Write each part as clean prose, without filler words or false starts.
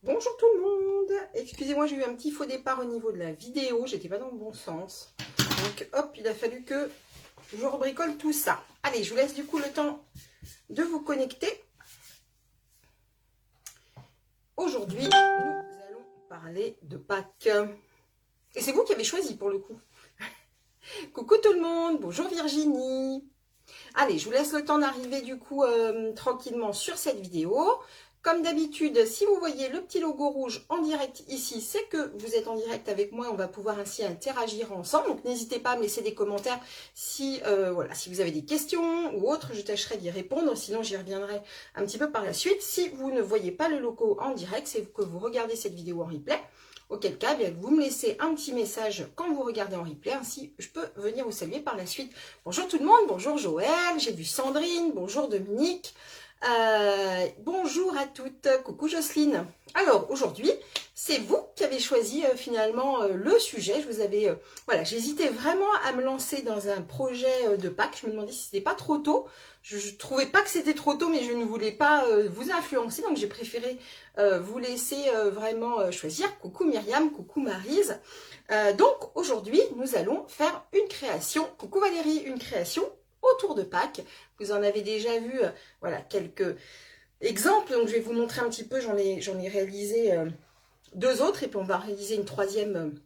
Bonjour tout le monde. Excusez-moi, j'ai eu un petit faux départ au niveau de la vidéo. J'étais pas dans le bon sens. Donc hop, il a fallu que je rebricole tout ça. Allez, je vous laisse du coup le temps de vous connecter. Aujourd'hui, nous allons parler de Pâques. Et c'est vous qui avez choisi pour le coup. Coucou tout le monde. Bonjour Virginie. Allez, je vous laisse le temps d'arriver du coup tranquillement sur cette vidéo. Comme d'habitude, si vous voyez le petit logo rouge en direct ici, c'est que vous êtes en direct avec moi. On va pouvoir ainsi interagir ensemble. Donc, n'hésitez pas à me laisser des commentaires si, voilà, si vous avez des questions ou autres. Je tâcherai d'y répondre. Sinon, j'y reviendrai un petit peu par la suite. Si vous ne voyez pas le logo en direct, c'est que vous regardez cette vidéo en replay. Auquel cas, bien, vous me laissez un petit message quand vous regardez en replay. Ainsi, je peux venir vous saluer par la suite. Bonjour tout le monde. Bonjour Joël. J'ai vu Sandrine. Bonjour Dominique. Bonjour à toutes, coucou Jocelyne. Alors aujourd'hui, c'est vous qui avez choisi finalement le sujet. Je vous avais, voilà, j'hésitais vraiment à me lancer dans un projet de Pâques. Je me demandais si c'était pas trop tôt. Je trouvais pas que c'était trop tôt, mais je ne voulais pas vous influencer, donc j'ai préféré vous laisser vraiment choisir. Coucou Myriam, coucou Maryse. Donc aujourd'hui, nous allons faire une création. Coucou Valérie, une création autour de Pâques. Vous en avez déjà vu voilà, quelques exemples, donc je vais vous montrer un petit peu, j'en ai réalisé deux autres, et puis on va réaliser une troisième,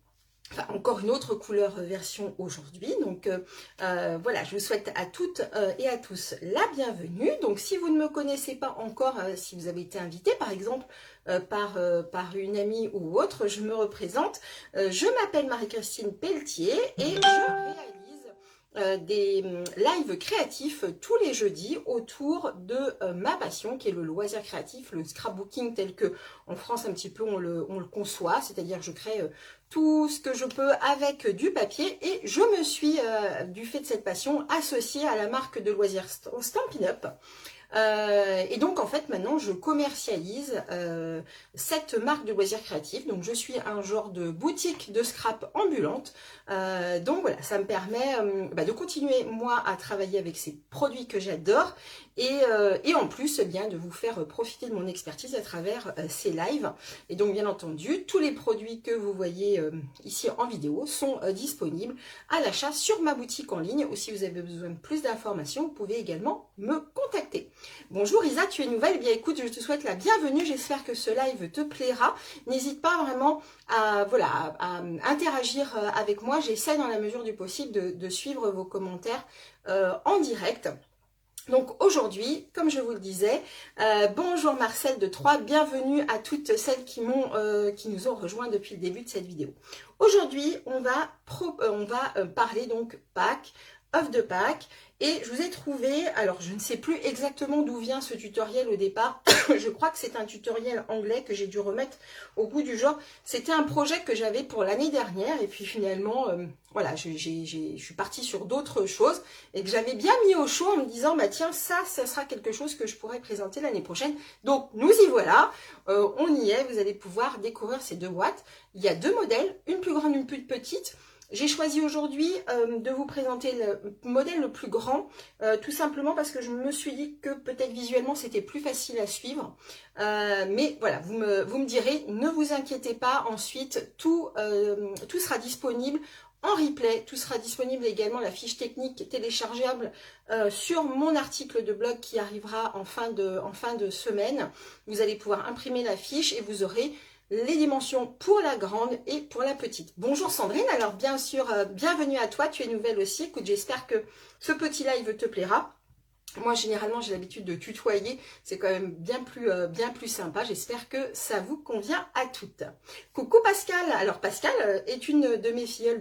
enfin encore une autre couleur version aujourd'hui. Donc voilà, je vous souhaite à toutes et à tous la bienvenue. Donc si vous ne me connaissez pas encore, si vous avez été invité par exemple par une amie ou autre, je me représente, je m'appelle Marie-Christine Pelletier et je réalise des lives créatifs tous les jeudis autour de ma passion qui est le loisir créatif, le scrapbooking tel que en France un petit peu on le conçoit, c'est-à-dire je crée tout ce que je peux avec du papier et je me suis du fait de cette passion associée à la marque de loisirs Stampin' Up. Et donc en fait maintenant je commercialise cette marque de loisirs créatifs, donc je suis un genre de boutique de scrap ambulante, donc voilà, ça me permet de continuer moi à travailler avec ces produits que j'adore et en plus bien de vous faire profiter de mon expertise à travers ces lives. Et donc bien entendu tous les produits que vous voyez ici en vidéo sont disponibles à l'achat sur ma boutique en ligne, ou si vous avez besoin de plus d'informations vous pouvez également me contacter. Bonjour Isa, tu es nouvelle? Eh bien écoute, je te souhaite la bienvenue, j'espère que ce live te plaira. N'hésite pas vraiment à, voilà, à interagir avec moi, j'essaie dans la mesure du possible de suivre vos commentaires en direct. Donc aujourd'hui, comme je vous le disais, bonjour Marcel de Troyes, bienvenue à toutes celles qui nous ont rejoints depuis le début de cette vidéo. Aujourd'hui, on va parler donc Pâques, œuf de Pâques, et je vous ai trouvé, alors je ne sais plus exactement d'où vient ce tutoriel au départ, je crois que c'est un tutoriel anglais que j'ai dû remettre au goût du jour. C'était un projet que j'avais pour l'année dernière, et puis finalement, voilà, je suis partie sur d'autres choses, et que j'avais bien mis au chaud en me disant, bah tiens, ça sera quelque chose que je pourrais présenter l'année prochaine. Donc nous y voilà, on y est, vous allez pouvoir découvrir ces deux boîtes. Il y a deux modèles, une plus grande, une plus petite. J'ai choisi aujourd'hui de vous présenter le modèle le plus grand, tout simplement parce que je me suis dit que peut-être visuellement c'était plus facile à suivre. Mais voilà, vous me direz, ne vous inquiétez pas, ensuite tout sera disponible en replay, tout sera disponible également, la fiche technique téléchargeable sur mon article de blog qui arrivera en fin de semaine. Vous allez pouvoir imprimer la fiche et vous aurez les dimensions pour la grande et pour la petite. Bonjour Sandrine, alors bien sûr, bienvenue à toi, tu es nouvelle aussi. Écoute, j'espère que ce petit live te plaira. Moi, généralement, j'ai l'habitude de tutoyer, c'est quand même bien plus sympa. J'espère que ça vous convient à toutes. Coucou Pascal, alors Pascal est une de mes filleules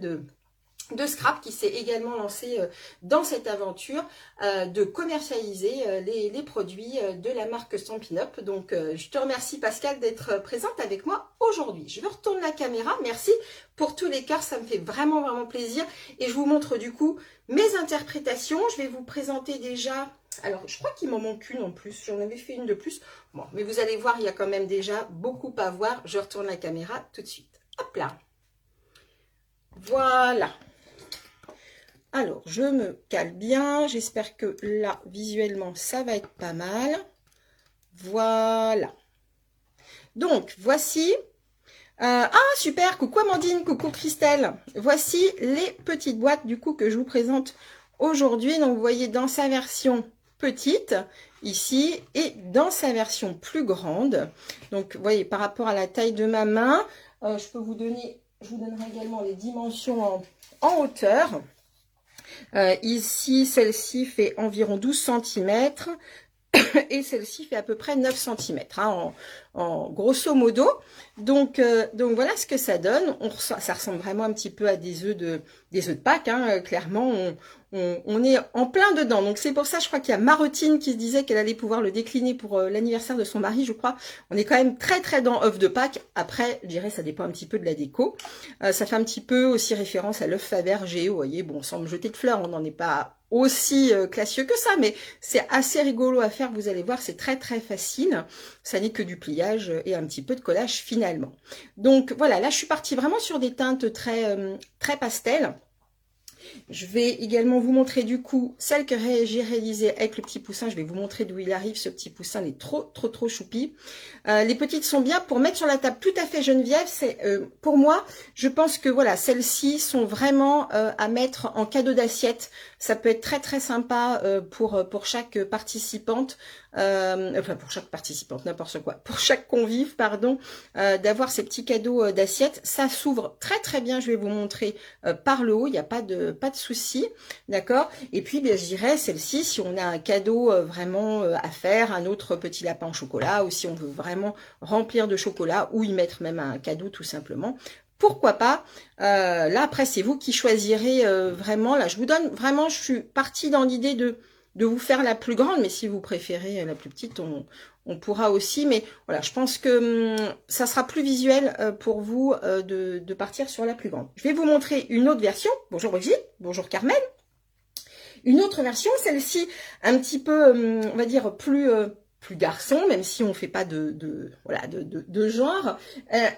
de scrap qui s'est également lancée dans cette aventure de commercialiser les produits de la marque Stampin' Up. Donc je te remercie Pascal d'être présente avec moi aujourd'hui. Je retourne la caméra, merci pour tous les cœurs, ça me fait vraiment plaisir. Et je vous montre du coup mes interprétations. Je vais vous présenter déjà, alors je crois qu'il m'en manque une en plus, j'en avais fait une de plus. Bon, mais vous allez voir, il y a quand même déjà beaucoup à voir. Je retourne la caméra tout de suite. Hop là. Voilà. Alors, je me cale bien. J'espère que là, visuellement, ça va être pas mal. Voilà. Donc, voici... ah, super, coucou Amandine, coucou Christelle. Voici les petites boîtes, du coup, que je vous présente aujourd'hui. Donc, vous voyez, dans sa version petite, ici, et dans sa version plus grande. Donc, vous voyez, par rapport à la taille de ma main, je vous donnerai également les dimensions en hauteur. Ici, celle-ci fait environ 12 cm et celle-ci fait à peu près 9 cm hein, en grosso modo. Donc voilà ce que ça donne. Ça ressemble vraiment un petit peu à des œufs de Pâques. Hein. Clairement, on est en plein dedans. Donc c'est pour ça, je crois qu'il y a Marotine qui se disait qu'elle allait pouvoir le décliner pour l'anniversaire de son mari, je crois. On est quand même très dans œuf de Pâques. Après, je dirais, ça dépend un petit peu de la déco. Ça fait un petit peu aussi référence à l'œuf Fabergé. Vous voyez, bon, sans me jeter de fleurs, on n'en est pas aussi classieux que ça, mais c'est assez rigolo à faire, vous allez voir, c'est très facile, ça n'est que du pliage et un petit peu de collage finalement. Donc voilà, là je suis partie vraiment sur des teintes très pastel. Je vais également vous montrer du coup celle que j'ai réalisée avec le petit poussin. Je vais vous montrer d'où il arrive ce petit poussin. Il est trop choupi. Les petites sont bien pour mettre sur la table. Tout à fait Geneviève. C'est pour moi, je pense que voilà, celles-ci sont vraiment à mettre en cadeau d'assiette. Ça peut être très sympa pour chaque participante. Enfin pour chaque participante, n'importe quoi. Pour chaque convive, pardon, d'avoir ces petits cadeaux d'assiette. Ça s'ouvre très bien. Je vais vous montrer par le haut. Il n'y a pas de souci, d'accord. Et puis bien, je dirais celle-ci, si on a un cadeau vraiment à faire, un autre petit lapin en chocolat, ou si on veut vraiment remplir de chocolat, ou y mettre même un cadeau tout simplement, pourquoi pas. Là après c'est vous qui choisirez vraiment. Là je vous donne vraiment, je suis partie dans l'idée de vous faire la plus grande, mais si vous préférez la plus petite, on pourra aussi. Mais voilà, je pense que ça sera plus visuel pour vous de partir sur la plus grande. Je vais vous montrer une autre version. Bonjour Brigitte, bonjour Carmen. Une autre version, celle-ci un petit peu, on va dire, plus garçon, même si on fait pas de genre,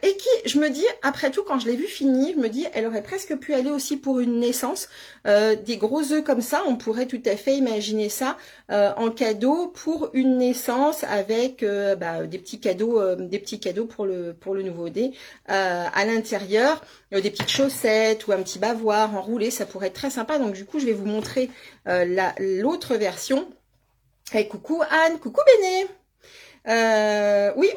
et qui, je me dis, après tout, quand je l'ai vue finie, je me dis, elle aurait presque pu aller aussi pour une naissance, des gros œufs comme ça, on pourrait tout à fait imaginer ça en cadeau pour une naissance avec des petits cadeaux pour le nouveau-né à l'intérieur, des petites chaussettes ou un petit bavoir enroulé, ça pourrait être très sympa. Donc du coup, je vais vous montrer l'autre version. Hey, coucou Anne, coucou Béné. Oui,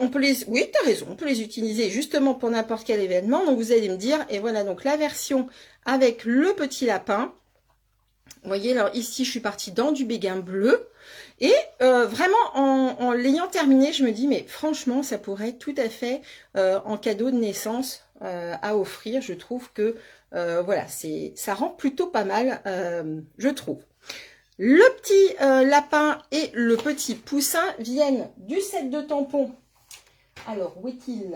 t'as raison, on peut les utiliser justement pour n'importe quel événement. Donc vous allez me dire, et voilà donc la version avec le petit lapin. Vous voyez, alors ici je suis partie dans du béguin bleu. Et vraiment en l'ayant terminé, je me dis, mais franchement, ça pourrait être tout à fait en cadeau de naissance à offrir. Je trouve que voilà, ça rend plutôt pas mal, je trouve. Le petit lapin et le petit poussin viennent du set de tampons. Alors, où est-il?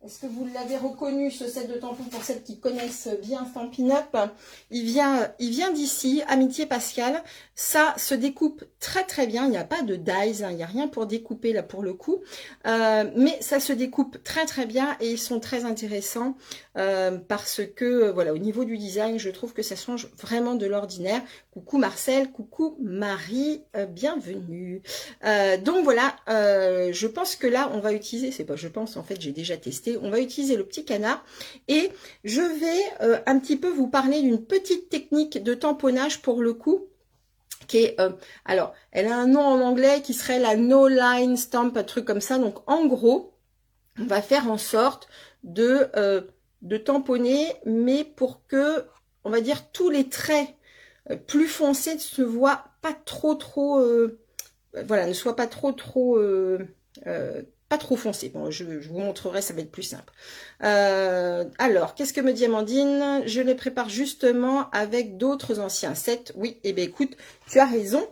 Est-ce que vous l'avez reconnu, ce set de tampons, pour celles qui connaissent bien Stampin' Up? Il vient d'ici, Amitié Pascal. Ça se découpe très bien. Il n'y a pas de dies, hein, il n'y a rien pour découper là pour le coup. Mais ça se découpe très bien et ils sont très intéressants parce que, voilà, au niveau du design, je trouve que ça change vraiment de l'ordinaire. Coucou Marcel, coucou Marie, bienvenue. Donc voilà, je pense que là, on va utiliser, c'est pas je pense, en fait, j'ai déjà testé. On va utiliser le petit canard et je vais un petit peu vous parler d'une petite technique de tamponnage pour le coup qui est, alors elle a un nom en anglais qui serait la no line stamp, un truc comme ça. Donc en gros, on va faire en sorte de tamponner, mais pour que, on va dire, tous les traits plus foncés ne se voient pas trop voilà, ne soient pas trop pas trop foncé. Bon, je vous montrerai, ça va être plus simple. Alors, qu'est-ce que me dit Amandine? Je les prépare justement avec d'autres anciens sets. Oui, eh bien écoute, tu as raison.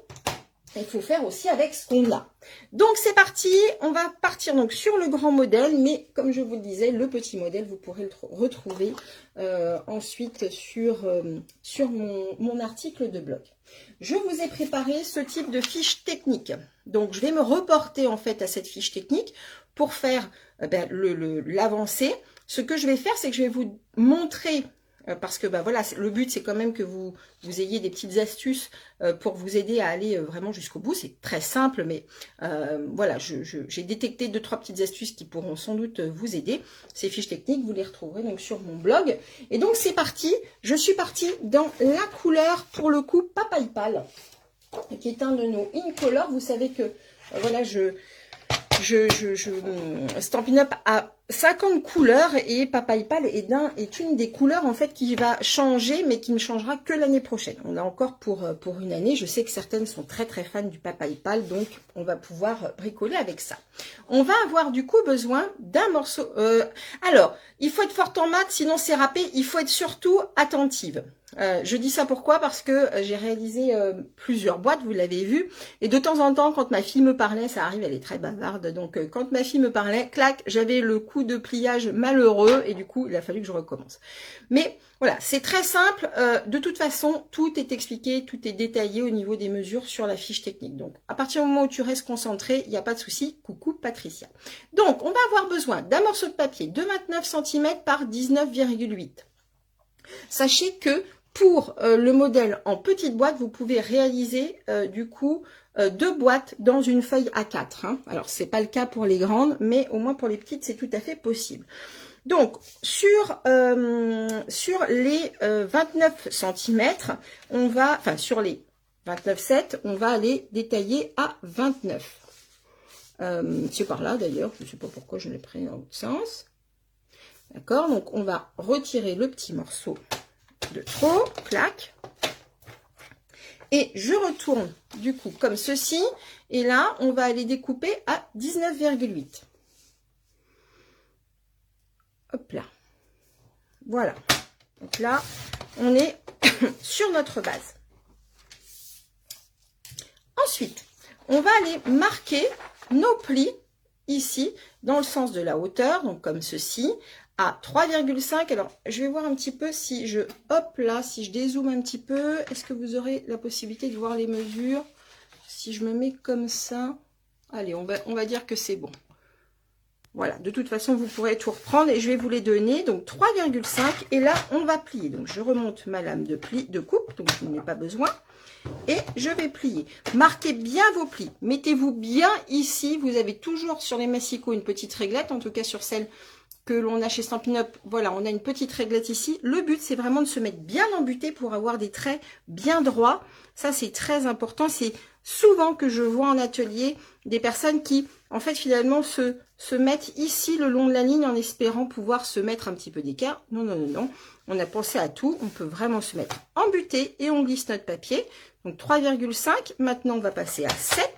Il faut faire aussi avec ce qu'on a. Donc c'est parti, on va partir donc sur le grand modèle, mais comme je vous le disais, le petit modèle, vous pourrez le retrouver ensuite sur mon article de blog. Je vous ai préparé ce type de fiche technique. Donc je vais me reporter en fait à cette fiche technique pour faire l'avancée. Ce que je vais faire, c'est que je vais vous montrer parce que bah voilà, le but c'est quand même que vous ayez des petites astuces pour vous aider à aller vraiment jusqu'au bout. C'est très simple, mais voilà, j'ai détecté 2-3 petites astuces qui pourront sans doute vous aider. Ces fiches techniques, vous les retrouverez donc sur mon blog. Et donc c'est parti, je suis partie dans la couleur, pour le coup, Papaye Pâle, qui est un de nos Incolor. Vous savez que voilà, Stampin' Up a 50 couleurs et Papaye Pâle est une des couleurs en fait qui va changer, mais qui ne changera que l'année prochaine. On a encore pour une année. Je sais que certaines sont très très fans du Papaye Pâle, donc on va pouvoir bricoler avec ça. On va avoir du coup besoin d'un morceau. Alors, il faut être forte en maths, sinon c'est râpé. Il faut être surtout attentive. Je dis ça pourquoi? Parce que j'ai réalisé plusieurs boîtes, vous l'avez vu, et de temps en temps, quand ma fille me parlait, ça arrive, elle est très bavarde, donc quand ma fille me parlait, clac, j'avais le coup de pliage malheureux, et du coup, il a fallu que je recommence. Mais voilà, c'est très simple, de toute façon, tout est expliqué, tout est détaillé au niveau des mesures sur la fiche technique. Donc, à partir du moment où tu restes concentré, il n'y a pas de souci. Coucou Patricia. Donc, on va avoir besoin d'un morceau de papier de 29 cm par 19,8. Sachez que pour le modèle en petite boîte, vous pouvez réaliser du coup 2 boîtes dans une feuille A4. Hein. Alors, c'est pas le cas pour les grandes, mais au moins pour les petites, c'est tout à fait possible. Donc, sur les 29 cm, on va, enfin sur les 29,7, on va aller détailler à 29. C'est par là d'ailleurs, je ne sais pas pourquoi je l'ai pris dans l'autre sens. D'accord, donc on va retirer le petit morceau de trop, clac, et je retourne du coup comme ceci, et là on va aller découper à 19,8. Hop là, voilà, donc là on est sur notre base. Ensuite on va aller marquer nos plis ici dans le sens de la hauteur, donc comme ceci, à 3,5. Alors, je vais voir un petit peu si je, hop là, si je dézoome un petit peu, est-ce que vous aurez la possibilité de voir les mesures? Si je me mets comme ça, allez, on va dire que c'est bon. Voilà, de toute façon, vous pourrez tout reprendre et je vais vous les donner. Donc, 3,5 et là, on va plier. Donc, je remonte ma lame de coupe, donc je n'en ai pas besoin. Et je vais plier. Marquez bien vos plis. Mettez-vous bien ici. Vous avez toujours sur les massicots une petite réglette, en tout cas sur celle que l'on a chez Stampin' Up, voilà, on a une petite réglette ici. Le but, c'est vraiment de se mettre bien embuté pour avoir des traits bien droits. Ça, c'est très important. C'est souvent que je vois en atelier des personnes qui, en fait, finalement, se mettent ici le long de la ligne en espérant pouvoir se mettre un petit peu d'écart. Non, non, non, non. On a pensé à tout. On peut vraiment se mettre embuté et on glisse notre papier. Donc, 3,5. Maintenant, on va passer à 7.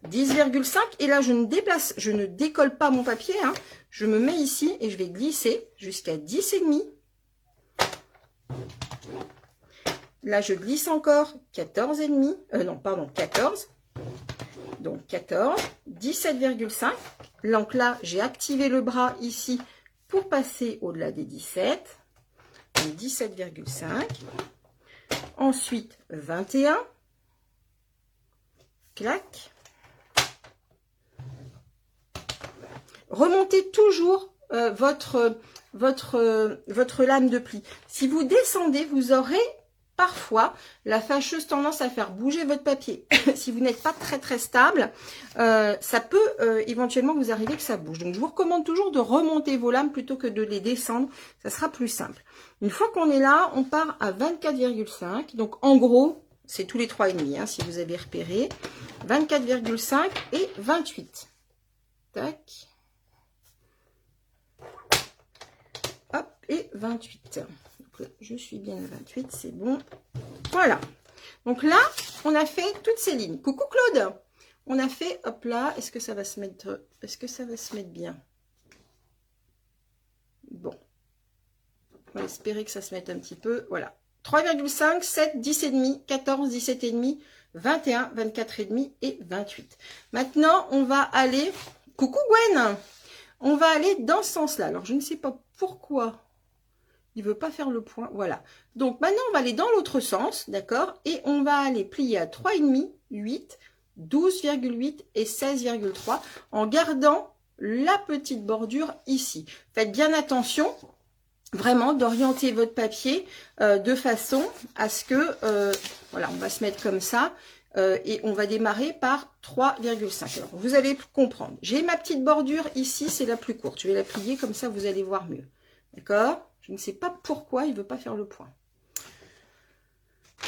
10,5 et là je ne décolle pas mon papier, hein. Je me mets ici et je vais glisser jusqu'à 10,5. Là je glisse encore 14,5, non pardon 14, donc 14, 17,5. Donc là j'ai activé le bras ici pour passer au-delà des 17, donc 17,5. Ensuite 21, clac. Remontez toujours votre lame de pli. Si vous descendez, vous aurez parfois la fâcheuse tendance à faire bouger votre papier. Si vous n'êtes pas très très stable, ça peut éventuellement vous arriver que ça bouge. Donc je vous recommande toujours de remonter vos lames plutôt que de les descendre. Ça sera plus simple. Une fois qu'on est là, on part à 24,5. Donc en gros, c'est tous les 3,5 hein, si vous avez repéré. 24,5 et 28. Tac. Hop, et 28. Donc là, je suis bien à 28, c'est bon. Voilà. Donc là, on a fait toutes ces lignes. Coucou Claude. On a fait, hop là, est-ce que ça va se mettre bien? Bon. On va espérer que ça se mette un petit peu. Voilà. 3,5, 7, 10,5, 14, 17,5, 21, 24,5 et 28. Maintenant, on va aller... Coucou Gwen. On va aller dans ce sens-là. Alors, je ne sais pas pourquoi il ne veut pas faire le point. Voilà. Donc, maintenant, on va aller dans l'autre sens, d'accord? Et on va aller plier à 3,5, 8, 12,8 et 16,3 en gardant la petite bordure ici. Faites bien attention vraiment d'orienter votre papier de façon à ce que, voilà, on va se mettre comme ça et on va démarrer par 3,5. Alors, vous allez comprendre. J'ai ma petite bordure ici, c'est la plus courte. Je vais la plier comme ça, vous allez voir mieux. D'accord? Je ne sais pas pourquoi il ne veut pas faire le point.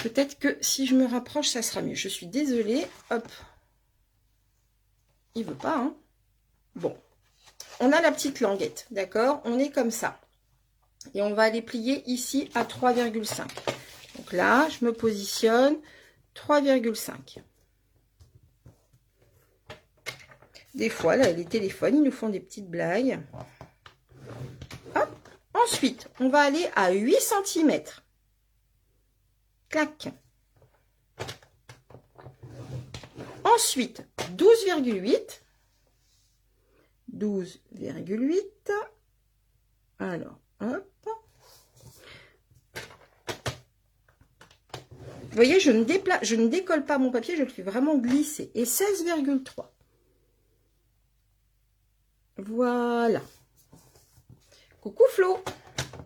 Peut-être que si je me rapproche, ça sera mieux. Je suis désolée. Hop. Il ne veut pas, hein. Bon. On a la petite languette, d'accord? On est comme ça. Et on va aller plier ici à 3,5. Donc là, je me positionne 3,5. Des fois, là, les téléphones, ils nous font des petites blagues. Hop. Ensuite, on va aller à 8 cm. Clac. Ensuite, 12,8. 12,8. Alors, hop. Vous voyez, je ne décolle pas mon papier, je le fais vraiment glisser. Et 16,3. Voilà. Coucou Flo.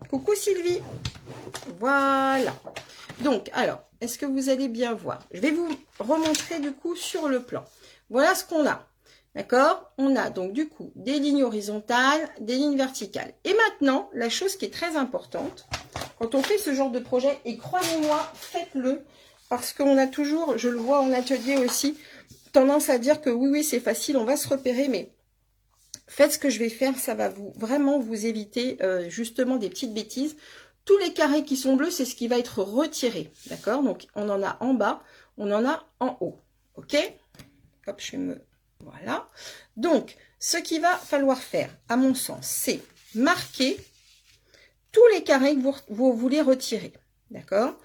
Coucou Sylvie. Voilà. Donc, alors, est-ce que vous allez bien voir? Je vais vous remontrer du coup sur le plan. Voilà ce qu'on a. D'accord? On a donc du coup des lignes horizontales, des lignes verticales. Et maintenant, la chose qui est très importante, quand on fait ce genre de projet, et croyez-moi, faites-le, parce qu'on a toujours, je le vois en atelier aussi, tendance à dire que oui, oui, c'est facile, on va se repérer, mais faites ce que je vais faire, ça va vraiment vous éviter justement des petites bêtises. Tous les carrés qui sont bleus, c'est ce qui va être retiré, d'accord? Donc, on en a en bas, on en a en haut, ok? Hop, je vais me... Voilà. Donc, ce qu'il va falloir faire, à mon sens, c'est marquer tous les carrés que vous voulez retirer, d'accord?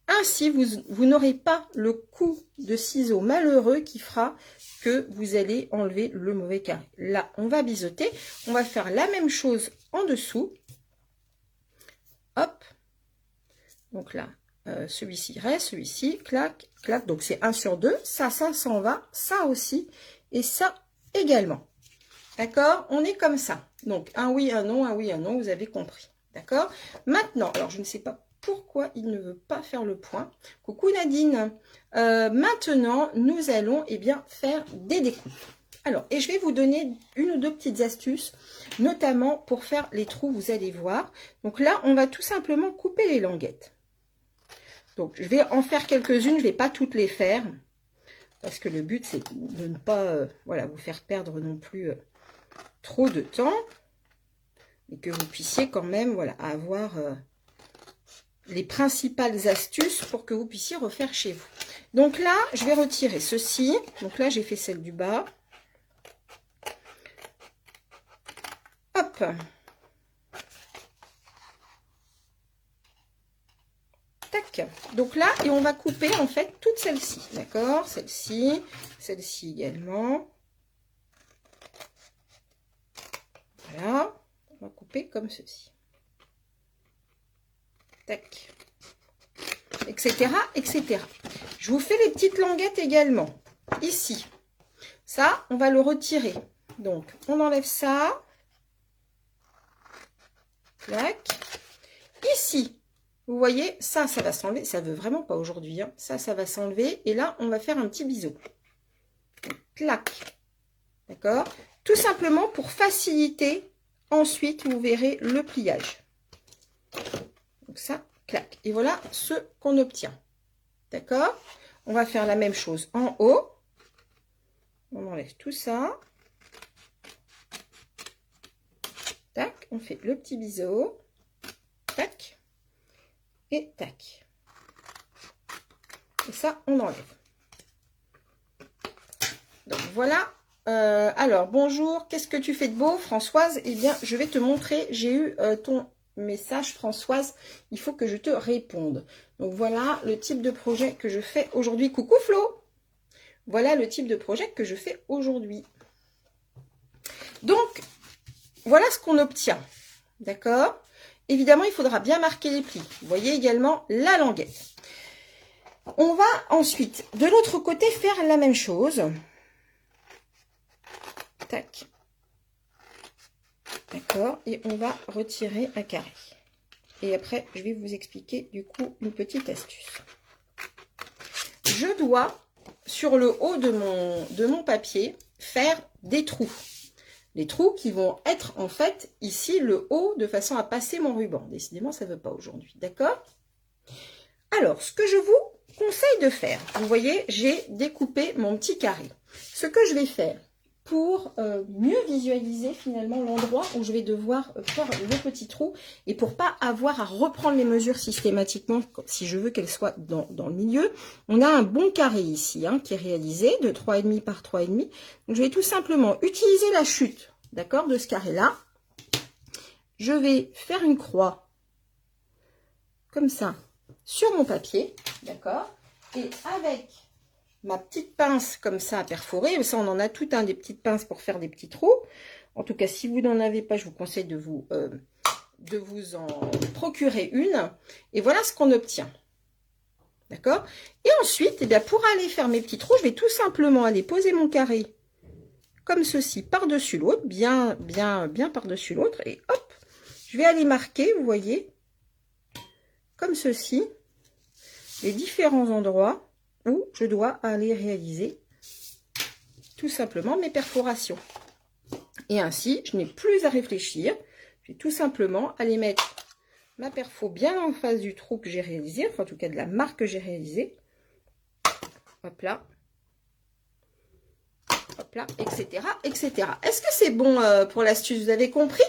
Ainsi, vous n'aurez pas le coup de ciseaux malheureux qui fera que vous allez enlever le mauvais carré. Là, on va biseauter. On va faire la même chose en dessous. Hop. Donc là, celui-ci reste, celui-ci, clac, clac. Donc, c'est 1 sur 2. Ça s'en va. Ça aussi. Et ça également. D'accord? On est comme ça. Donc, un oui, un non, vous avez compris. D'accord? Maintenant, alors je ne sais pas pourquoi il ne veut pas faire le point. Coucou Nadine. Maintenant, nous allons bien faire des découpes. Alors, et je vais vous donner une ou deux petites astuces, notamment pour faire les trous, vous allez voir. Donc là, on va tout simplement couper les languettes. Donc, je vais en faire quelques-unes, je ne vais pas toutes les faire, parce que le but, c'est de ne pas voilà, vous faire perdre non plus trop de temps, et que vous puissiez quand même voilà, avoir les principales astuces pour que vous puissiez refaire chez vous. Donc là, je vais retirer ceci. Donc là, j'ai fait celle du bas. Hop. Tac. Donc là, et on va couper en fait toutes celles-ci. D'accord? Celle-ci, celle-ci également. Voilà. On va couper comme ceci. Tac. Etc. etc. Je vous fais les petites languettes également. Ici. Ça, on va le retirer. Donc, on enlève ça. Tac. Ici, vous voyez, ça va s'enlever. Ça veut vraiment pas aujourd'hui. Hein. Ça va s'enlever. Et là, on va faire un petit biseau. Clac. D'accord? Tout simplement pour faciliter. Ensuite, vous verrez le pliage. Donc ça, clac. Et voilà ce qu'on obtient. D'accord? On va faire la même chose en haut. On enlève tout ça. Tac. On fait le petit biseau. Tac. Et tac. Et ça, on enlève. Donc voilà. Alors, bonjour. Qu'est-ce que tu fais de beau, Françoise? Eh bien, je vais te montrer. J'ai eu ton message, Françoise. Il faut que je te réponde. Donc, voilà le type de projet que je fais aujourd'hui. Coucou, Flo. Voilà le type de projet que je fais aujourd'hui. Donc, voilà ce qu'on obtient. D'accord? Évidemment, il faudra bien marquer les plis. Vous voyez également la languette. On va ensuite, de l'autre côté, faire la même chose. Tac. D'accord. Et on va retirer un carré. Et après, je vais vous expliquer du coup une petite astuce. Je dois, sur le haut de mon papier, faire des trous. Les trous qui vont être en fait ici le haut de façon à passer mon ruban. Décidément, ça ne veut pas aujourd'hui. D'accord? Alors, ce que je vous conseille de faire, vous voyez, j'ai découpé mon petit carré. Ce que je vais faire pour mieux visualiser finalement l'endroit où je vais devoir faire le petit trou et pour pas avoir à reprendre les mesures systématiquement si je veux qu'elles soient dans le milieu, on a un bon carré ici hein, qui est réalisé de 3,5 par 3,5. Donc je vais tout simplement utiliser la chute, d'accord, de ce carré-là. Je vais faire une croix comme ça sur mon papier, d'accord, et avec ma petite pince comme ça à perforer, ça on en a tout un des petites pinces pour faire des petits trous. En tout cas, si vous n'en avez pas, je vous conseille de vous en procurer une. Et voilà ce qu'on obtient. D'accord? Et ensuite, eh bien, pour aller faire mes petits trous, je vais tout simplement aller poser mon carré comme ceci par-dessus l'autre, bien par-dessus l'autre. Et hop, je vais aller marquer, vous voyez, comme ceci, les différents endroits où je dois aller réaliser tout simplement mes perforations. Et ainsi, je n'ai plus à réfléchir. Je vais tout simplement aller mettre ma perfo bien en face du trou que j'ai réalisé, enfin en tout cas de la marque que j'ai réalisée. Hop là, etc., etc. Est-ce que c'est bon pour l'astuce? Vous avez compris?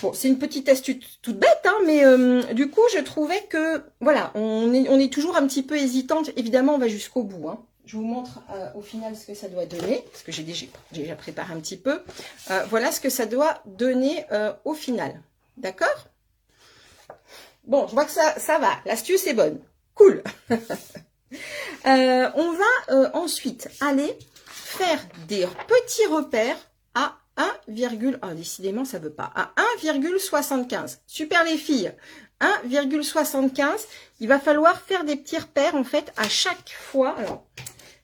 Bon, c'est une petite astuce toute bête, hein, mais du coup, je trouvais que, voilà, on est toujours un petit peu hésitante. Évidemment, on va jusqu'au bout. Hein. Je vous montre au final ce que ça doit donner, parce que j'ai déjà préparé un petit peu. Voilà ce que ça doit donner au final. D'accord? Bon, je vois que ça va. L'astuce est bonne. Cool. On va ensuite aller faire des petits repères à 1, oh, décidément ça veut pas, à 1,75. Super les filles, 1,75. Il va falloir faire des petits repères en fait à chaque fois. Alors,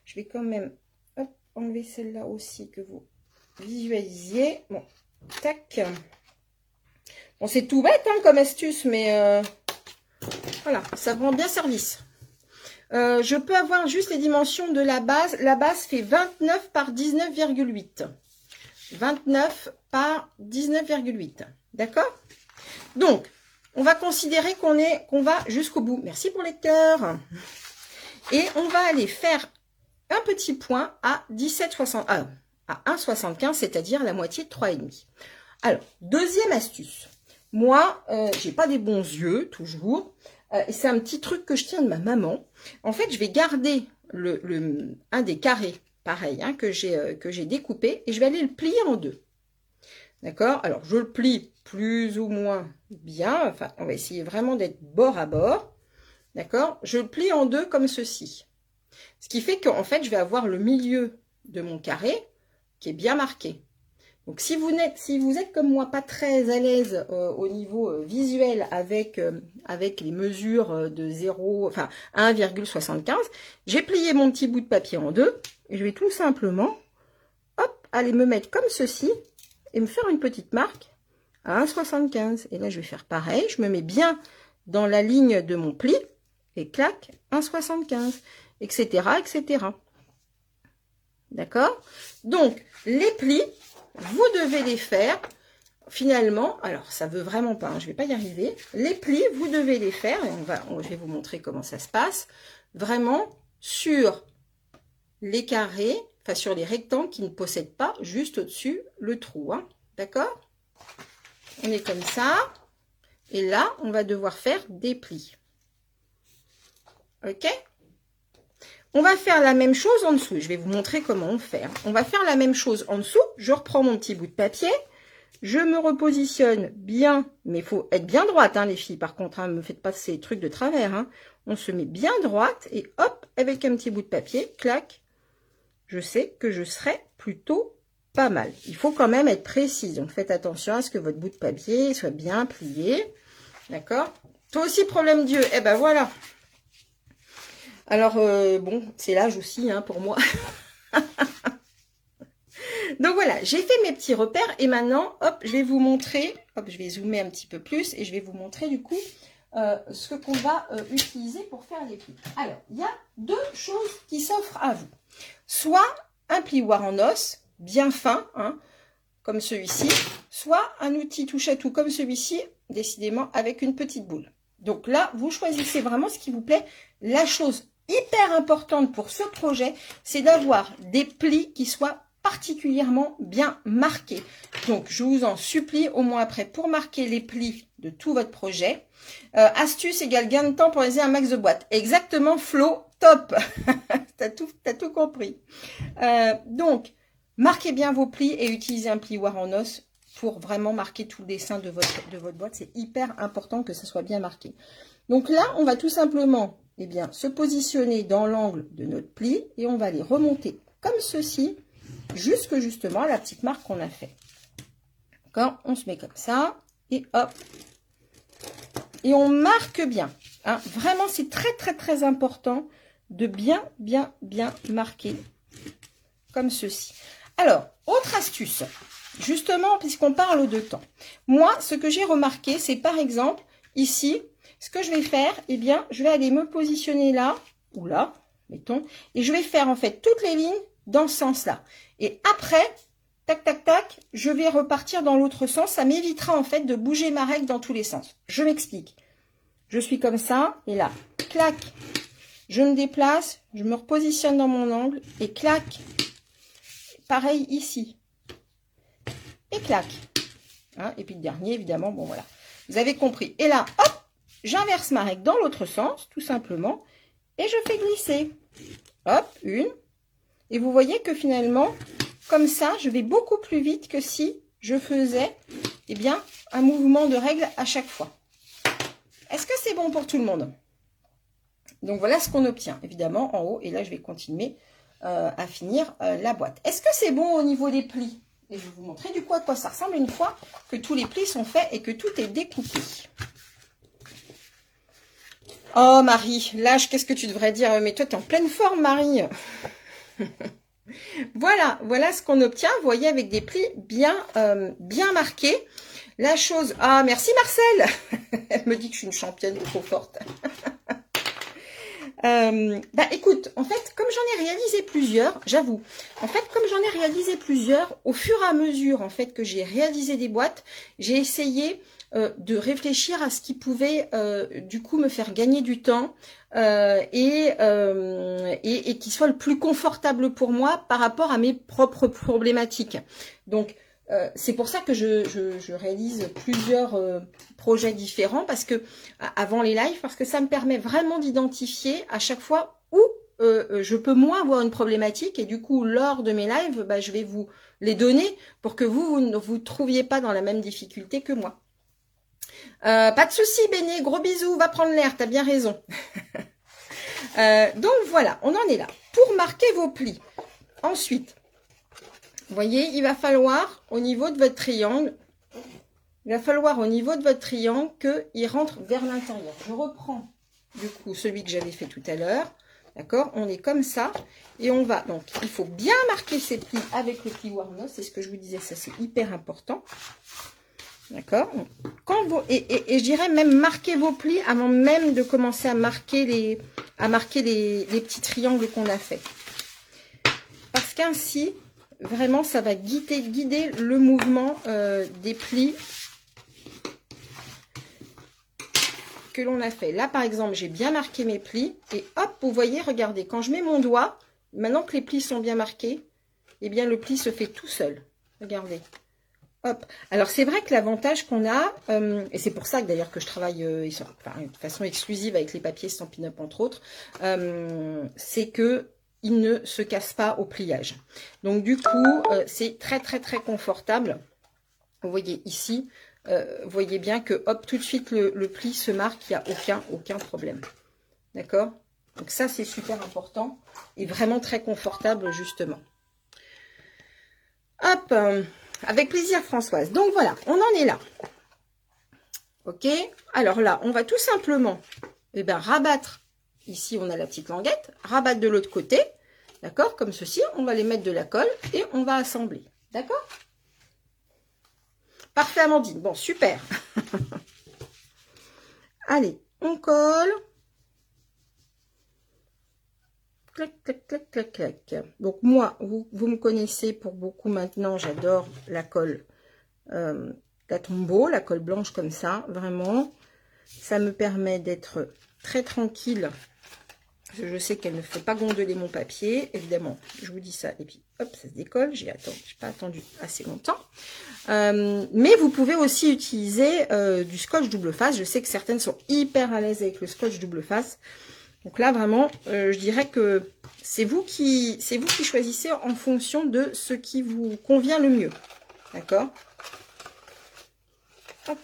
je vais quand même hop, enlever celle-là aussi que vous visualisiez. Bon, tac. Bon, c'est tout bête hein, comme astuce, mais voilà, ça rend bien service. Je peux avoir juste les dimensions de la base. La base fait 29 par 19,8. 29 par 19,8. D'accord? Donc, on va considérer qu'on va jusqu'au bout. Merci pour les cœurs. Et on va aller faire un petit point à 17,60, à 1,75, c'est-à-dire la moitié de 3,5. Alors, deuxième astuce. Moi, j'ai pas des bons yeux, toujours. Et c'est un petit truc que je tiens de ma maman. En fait, je vais garder un des carrés, pareil, hein, que j'ai découpé, et je vais aller le plier en deux. D'accord? Alors, je le plie plus ou moins bien. Enfin, on va essayer vraiment d'être bord à bord. D'accord? Je le plie en deux comme ceci. Ce qui fait qu'en fait, je vais avoir le milieu de mon carré qui est bien marqué. Donc, si vous êtes comme moi pas très à l'aise au niveau visuel avec les mesures de 0, enfin 1,75, j'ai plié mon petit bout de papier en deux et je vais tout simplement, hop, aller me mettre comme ceci et me faire une petite marque à 1,75. Et là, je vais faire pareil, je me mets bien dans la ligne de mon pli et clac, 1,75, etc., etc. D'accord? Donc, les plis, vous devez les faire, finalement, alors ça veut vraiment pas, hein, je vais pas y arriver, les plis, vous devez les faire, et je vais vous montrer comment ça se passe, vraiment sur les carrés, enfin sur les rectangles qui ne possèdent pas juste au-dessus le trou, hein, d'accord? On est comme ça, et là, on va devoir faire des plis. Ok? On va faire la même chose en dessous. Je vais vous montrer comment on fait. On va faire la même chose en dessous. Je reprends mon petit bout de papier. Je me repositionne bien. Mais il faut être bien droite, hein, les filles. Par contre, ne me faites pas ces trucs de travers. Hein. On se met bien droite. Et hop, avec un petit bout de papier, clac. Je sais que je serai plutôt pas mal. Il faut quand même être précise. Donc, faites attention à ce que votre bout de papier soit bien plié. D'accord? Toi aussi, problème d'yeux. Eh ben, voilà. Alors, bon, c'est l'âge aussi, hein, pour moi. Donc voilà, j'ai fait mes petits repères et maintenant, hop, je vais vous montrer, hop, je vais zoomer un petit peu plus et je vais vous montrer du coup ce qu'on va utiliser pour faire les plis. Alors, il y a deux choses qui s'offrent à vous. Soit un plioir en os, bien fin, hein, comme celui-ci, soit un outil touche à tout comme celui-ci, décidément avec une petite boule. Donc là, vous choisissez vraiment ce qui vous plaît. La chose hyper importante pour ce projet, c'est d'avoir des plis qui soient particulièrement bien marqués. Donc, je vous en supplie, au moins après, pour marquer les plis de tout votre projet. Astuce égale gain de temps pour réaliser un max de boîtes. Exactement, Flo, top. T'as tout compris. Donc, marquez bien vos plis et utilisez un plioir en os pour vraiment marquer tout le dessin de votre boîte. C'est hyper important que ça soit bien marqué. Donc là, on va tout simplement se positionner dans l'angle de notre pli et on va les remonter comme ceci, jusque justement à la petite marque qu'on a fait. D'accord? On se met comme ça et hop. Et on marque bien. Hein. Vraiment, c'est très important de bien marquer comme ceci. Alors, autre astuce, justement, puisqu'on parle de temps. Moi, ce que j'ai remarqué, c'est par exemple, ici, ce que je vais faire, je vais aller me positionner là, ou là, mettons, et je vais faire en fait toutes les lignes dans ce sens-là. Et après, tac, je vais repartir dans l'autre sens. Ça m'évitera en fait de bouger ma règle dans tous les sens. Je m'explique. Je suis comme ça, et là, clac, je me déplace, je me repositionne dans mon angle, et clac, pareil ici, et clac. Hein, et puis le dernier, évidemment, bon voilà. Vous avez compris. Et là, hop, j'inverse ma règle dans l'autre sens, tout simplement, et je fais glisser. Hop, une. Et vous voyez que finalement, comme ça, je vais beaucoup plus vite que si je faisais, un mouvement de règle à chaque fois. Est-ce que c'est bon pour tout le monde? Donc voilà ce qu'on obtient, évidemment, en haut. Et là, je vais continuer à finir la boîte. Est-ce que c'est bon au niveau des plis? Et je vais vous montrer du coup à quoi ça ressemble une fois que tous les plis sont faits et que tout est découpé. Oh Marie, lâche, qu'est-ce que tu devrais dire? Mais toi, tu es en pleine forme, Marie. Voilà ce qu'on obtient, vous voyez, avec des plis bien marqués. La chose... Ah, merci Marcel. Elle me dit que je suis une championne trop forte. Écoute, en fait, comme j'en ai réalisé plusieurs, j'avoue, en fait, comme j'en ai réalisé plusieurs, au fur et à mesure, en fait, que j'ai réalisé des boîtes, j'ai essayé de réfléchir à ce qui pouvait, du coup, me faire gagner du temps et qui soit le plus confortable pour moi par rapport à mes propres problématiques. Donc, c'est pour ça que je réalise plusieurs projets différents avant les lives, parce que ça me permet vraiment d'identifier à chaque fois où je peux moins avoir une problématique et du coup lors de mes lives, je vais vous les donner pour que vous ne vous trouviez pas dans la même difficulté que moi. Pas de souci Béné, gros bisous, va prendre l'air, t'as bien raison. Donc voilà, on en est là. Pour marquer vos plis, ensuite, vous voyez, il va falloir au niveau de votre triangle, qu'il rentre vers l'intérieur. Je reprends du coup celui que j'avais fait tout à l'heure. D'accord? On est comme ça. Et on va, donc, il faut bien marquer ces plis avec le plioir en os. C'est ce que je vous disais, ça c'est hyper important. D'accord? Et je dirais même marquer vos plis avant même de commencer à marquer les petits triangles qu'on a fait. Parce qu'ainsi, vraiment, ça va guider le mouvement des plis que l'on a fait. Là, par exemple, j'ai bien marqué mes plis. Et hop, vous voyez, regardez, quand je mets mon doigt, maintenant que les plis sont bien marqués, le pli se fait tout seul. Regardez. Hop. Alors, c'est vrai que l'avantage qu'on a, et c'est pour ça que d'ailleurs que je travaille de façon exclusive avec les papiers Stampin' Up, entre autres, c'est que il ne se casse pas au pliage. Donc du coup, c'est très confortable. Vous voyez ici, vous voyez bien que hop, tout de suite le pli se marque, il n'y a aucun problème. D'accord? Donc ça, c'est super important et vraiment très confortable justement. Hop, avec plaisir Françoise. Donc voilà, on en est là. Ok? Alors là, on va tout simplement rabattre. Ici, on a la petite languette. Rabattre de l'autre côté. D'accord? Comme ceci. On va les mettre de la colle et on va assembler. D'accord? Parfait, Amandine. Bon, super. Allez, on colle. Clac, clac, clac, clac, clac. Donc, moi, vous me connaissez pour beaucoup maintenant. J'adore la colle Tombeau, la colle blanche comme ça. Vraiment, ça me permet d'être très tranquille. Je sais qu'elle ne fait pas gondoler mon papier. Évidemment, je vous dis ça. Et puis, hop, ça se décolle. J'ai pas attendu assez longtemps. Mais vous pouvez aussi utiliser du scotch double face. Je sais que certaines sont hyper à l'aise avec le scotch double face. Donc là, vraiment, je dirais que c'est vous qui choisissez en fonction de ce qui vous convient le mieux. D'accord? Hop.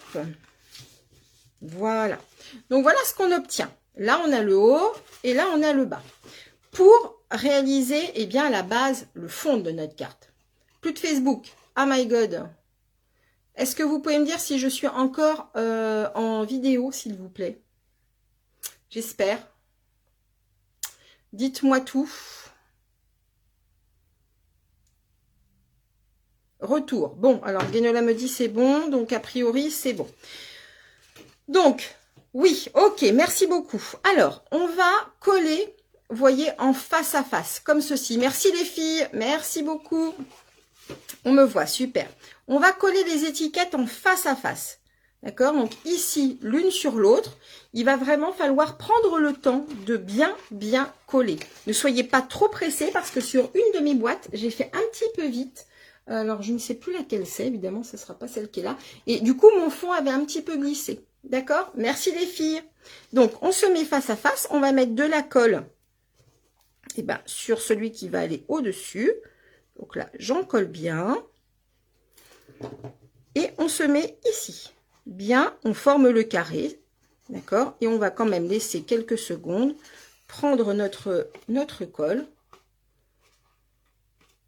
Voilà. Donc, voilà ce qu'on obtient. Là, on a le haut et là, on a le bas. Pour réaliser, eh bien, la base, le fond de notre carte. Plus de Facebook. Oh my God. Est-ce que vous pouvez me dire si je suis encore en vidéo, s'il vous plaît? J'espère. Dites-moi tout. Retour. Bon, alors Guénola me dit c'est bon, donc a priori c'est bon. Donc, oui, ok, merci beaucoup. Alors, on va coller, vous voyez, en face à face, comme ceci. Merci les filles, merci beaucoup. On me voit, super. On va coller les étiquettes en face à face. D'accord? Donc ici, l'une sur l'autre, il va vraiment falloir prendre le temps de bien coller. Ne soyez pas trop pressés parce que sur une de mes boîtes, j'ai fait un petit peu vite. Alors, je ne sais plus laquelle c'est, évidemment, ce ne sera pas celle qui est là. Et du coup, mon fond avait un petit peu glissé. D'accord? Merci les filles. Donc, on se met face à face. On va mettre de la colle sur celui qui va aller au-dessus. Donc là, j'en colle bien. Et on se met ici. Bien, on forme le carré, d'accord? Et on va quand même laisser quelques secondes, prendre notre colle.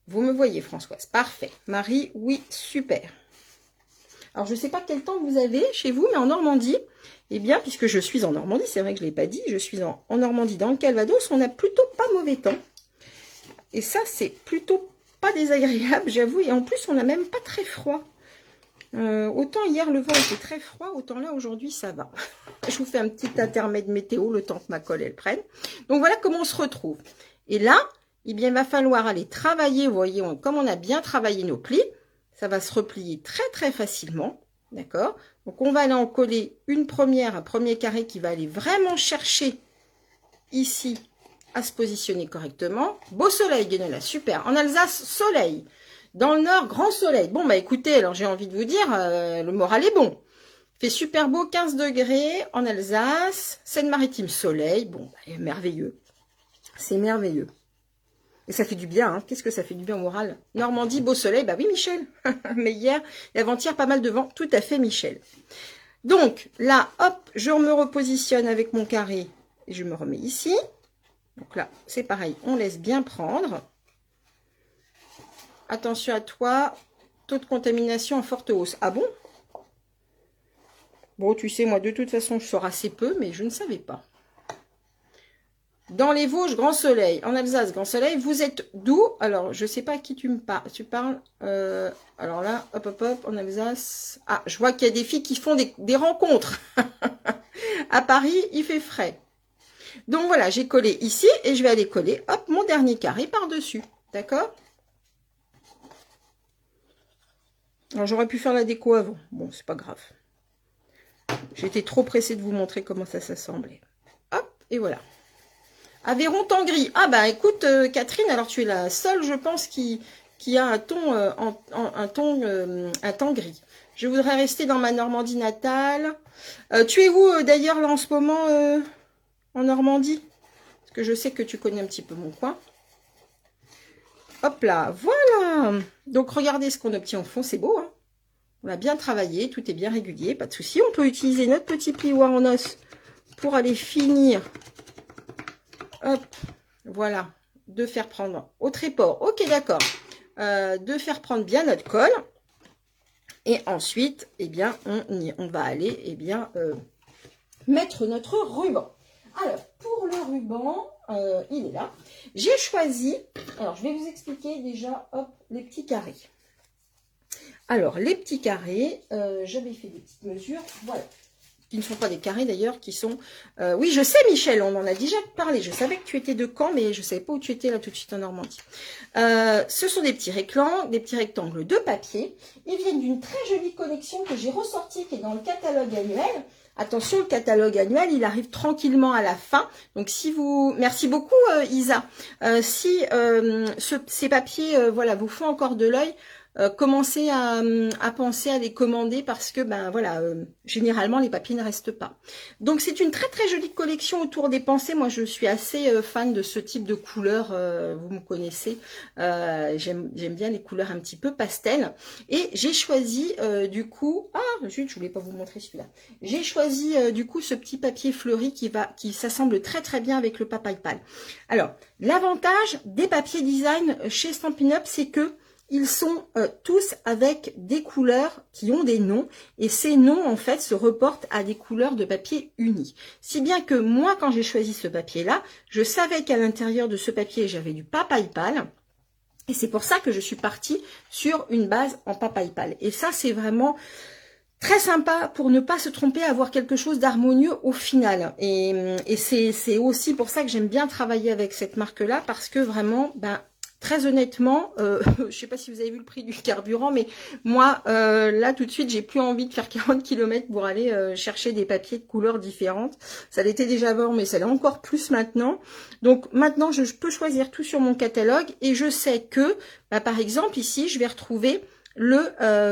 Vous me voyez, Françoise? Parfait. Marie, oui, super. Alors, je ne sais pas quel temps vous avez chez vous, mais en Normandie, eh bien, puisque je suis en Normandie, c'est vrai que je ne l'ai pas dit, je suis en Normandie, dans le Calvados, on n'a plutôt pas mauvais temps. Et ça, c'est plutôt pas désagréable, j'avoue. Et en plus, on n'a même pas très froid. Autant hier le vent était très froid, autant là aujourd'hui ça va. Je vous fais un petit intermède météo le temps que ma colle elle prenne. Donc voilà comment on se retrouve. Et là, eh bien, il va falloir aller travailler. Vous voyez, comme on a bien travaillé nos plis, ça va se replier très facilement. D'accord? Donc on va aller en coller un premier carré qui va aller vraiment chercher ici à se positionner correctement. Beau soleil, Guénola, super. En Alsace, soleil. Dans le nord, grand soleil. Bon, bah écoutez, alors j'ai envie de vous dire, le moral est bon. Il fait super beau, 15 degrés en Alsace. Seine-Maritime, soleil. Bon, bah, merveilleux. C'est merveilleux. Et ça fait du bien, hein. Qu'est-ce que ça fait du bien au moral? Normandie, beau soleil. Bah oui, Michel. Mais hier et avant-hier, pas mal de vent. Tout à fait, Michel. Donc, là, hop, je me repositionne avec mon carré. Et je me remets ici. Donc là, c'est pareil. On laisse bien prendre. Attention à toi, taux de contamination en forte hausse. Ah bon? Bon, tu sais, moi, de toute façon, je sors assez peu, mais je ne savais pas. Dans les Vosges, grand soleil. En Alsace, grand soleil. Vous êtes d'où? Alors, je ne sais pas à qui tu me parles. Tu parles. Alors là, hop, en Alsace. Ah, je vois qu'il y a des filles qui font des rencontres. À Paris, il fait frais. Donc voilà, j'ai collé ici et je vais aller coller, hop, mon dernier carré par-dessus. D'accord? Alors, j'aurais pu faire la déco avant. Bon, c'est pas grave. J'étais trop pressée de vous montrer comment ça s'assemblait. Hop, et voilà. Aveyron temps gris. Ah, bah, écoute, Catherine, alors tu es la seule, je pense, qui a un ton, un temps gris. Je voudrais rester dans ma Normandie natale. Tu es où, d'ailleurs, là, en ce moment, en Normandie? Parce que je sais que tu connais un petit peu mon coin. Hop là, voilà. Donc, regardez ce qu'on obtient au fond. C'est beau, hein? On a bien travaillé, tout est bien régulier, pas de souci. On peut utiliser notre petit plioir en os pour aller finir. Hop, voilà. De faire prendre au tréport. Ok, d'accord. De faire prendre bien notre colle. Et ensuite, eh bien, on va aller, eh bien, mettre notre ruban. Alors, pour le ruban, il est là. J'ai choisi, alors je vais vous expliquer déjà, hop, les petits carrés. Alors, les petits carrés, j'avais fait des petites mesures, voilà. Qui ne sont pas des carrés d'ailleurs, qui sont... oui, je sais Michel, on en a déjà parlé. Je savais que tu étais de Caen, mais je ne savais pas où tu étais là tout de suite en Normandie. Ce sont des petits rectangles de papier. Ils viennent d'une très jolie collection que j'ai ressortie, qui est dans le catalogue annuel. Attention, le catalogue annuel, il arrive tranquillement à la fin. Donc, si vous... Merci beaucoup, Isa. Si ces papiers voilà, vous font encore de l'œil, commencez à penser à les commander parce que ben voilà généralement les papiers ne restent pas. Donc c'est une très très jolie collection autour des pensées. Moi je suis assez fan de ce type de couleurs, vous me connaissez, j'aime bien les couleurs un petit peu pastel et j'ai choisi du coup, zut, je voulais pas vous montrer celui-là, j'ai choisi du coup ce petit papier fleuri qui s'assemble très très bien avec le PapiPal. Alors l'avantage des papiers design chez Stampin' Up, c'est que ils sont tous avec des couleurs qui ont des noms et ces noms en fait se reportent à des couleurs de papier unies. Si bien que moi quand j'ai choisi ce papier là, je savais qu'à l'intérieur de ce papier j'avais du PapiPal et c'est pour ça que je suis partie sur une base en PapiPal. Et ça c'est vraiment très sympa pour ne pas se tromper, avoir quelque chose d'harmonieux au final. Et c'est aussi pour ça que j'aime bien travailler avec cette marque là parce que vraiment très honnêtement, je sais pas si vous avez vu le prix du carburant, mais moi, là, tout de suite, j'ai plus envie de faire 40 km pour aller chercher des papiers de couleurs différentes. Ça l'était déjà avant, mais ça l'est encore plus maintenant. Donc, maintenant, je peux choisir tout sur mon catalogue et je sais que, par exemple, ici, je vais retrouver le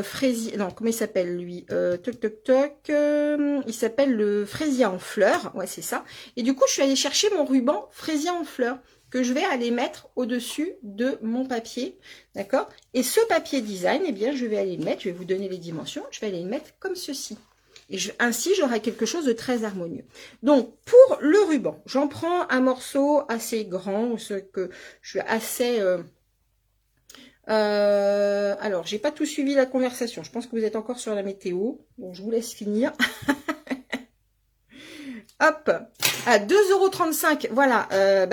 fraisier... Non, comment il s'appelle, lui il s'appelle le fraisier en fleurs. Ouais, c'est ça. Et du coup, je suis allée chercher mon ruban fraisier en fleurs que je vais aller mettre au-dessus de mon papier, d'accord? Et ce papier design, eh bien, je vais aller le mettre, je vais vous donner les dimensions, je vais aller le mettre comme ceci. Et ainsi, j'aurai quelque chose de très harmonieux. Donc, pour le ruban, j'en prends un morceau assez grand, ce que je suis assez... alors, j'ai pas tout suivi la conversation, je pense que vous êtes encore sur la météo, donc je vous laisse finir. Hop, à 2,35 €, voilà,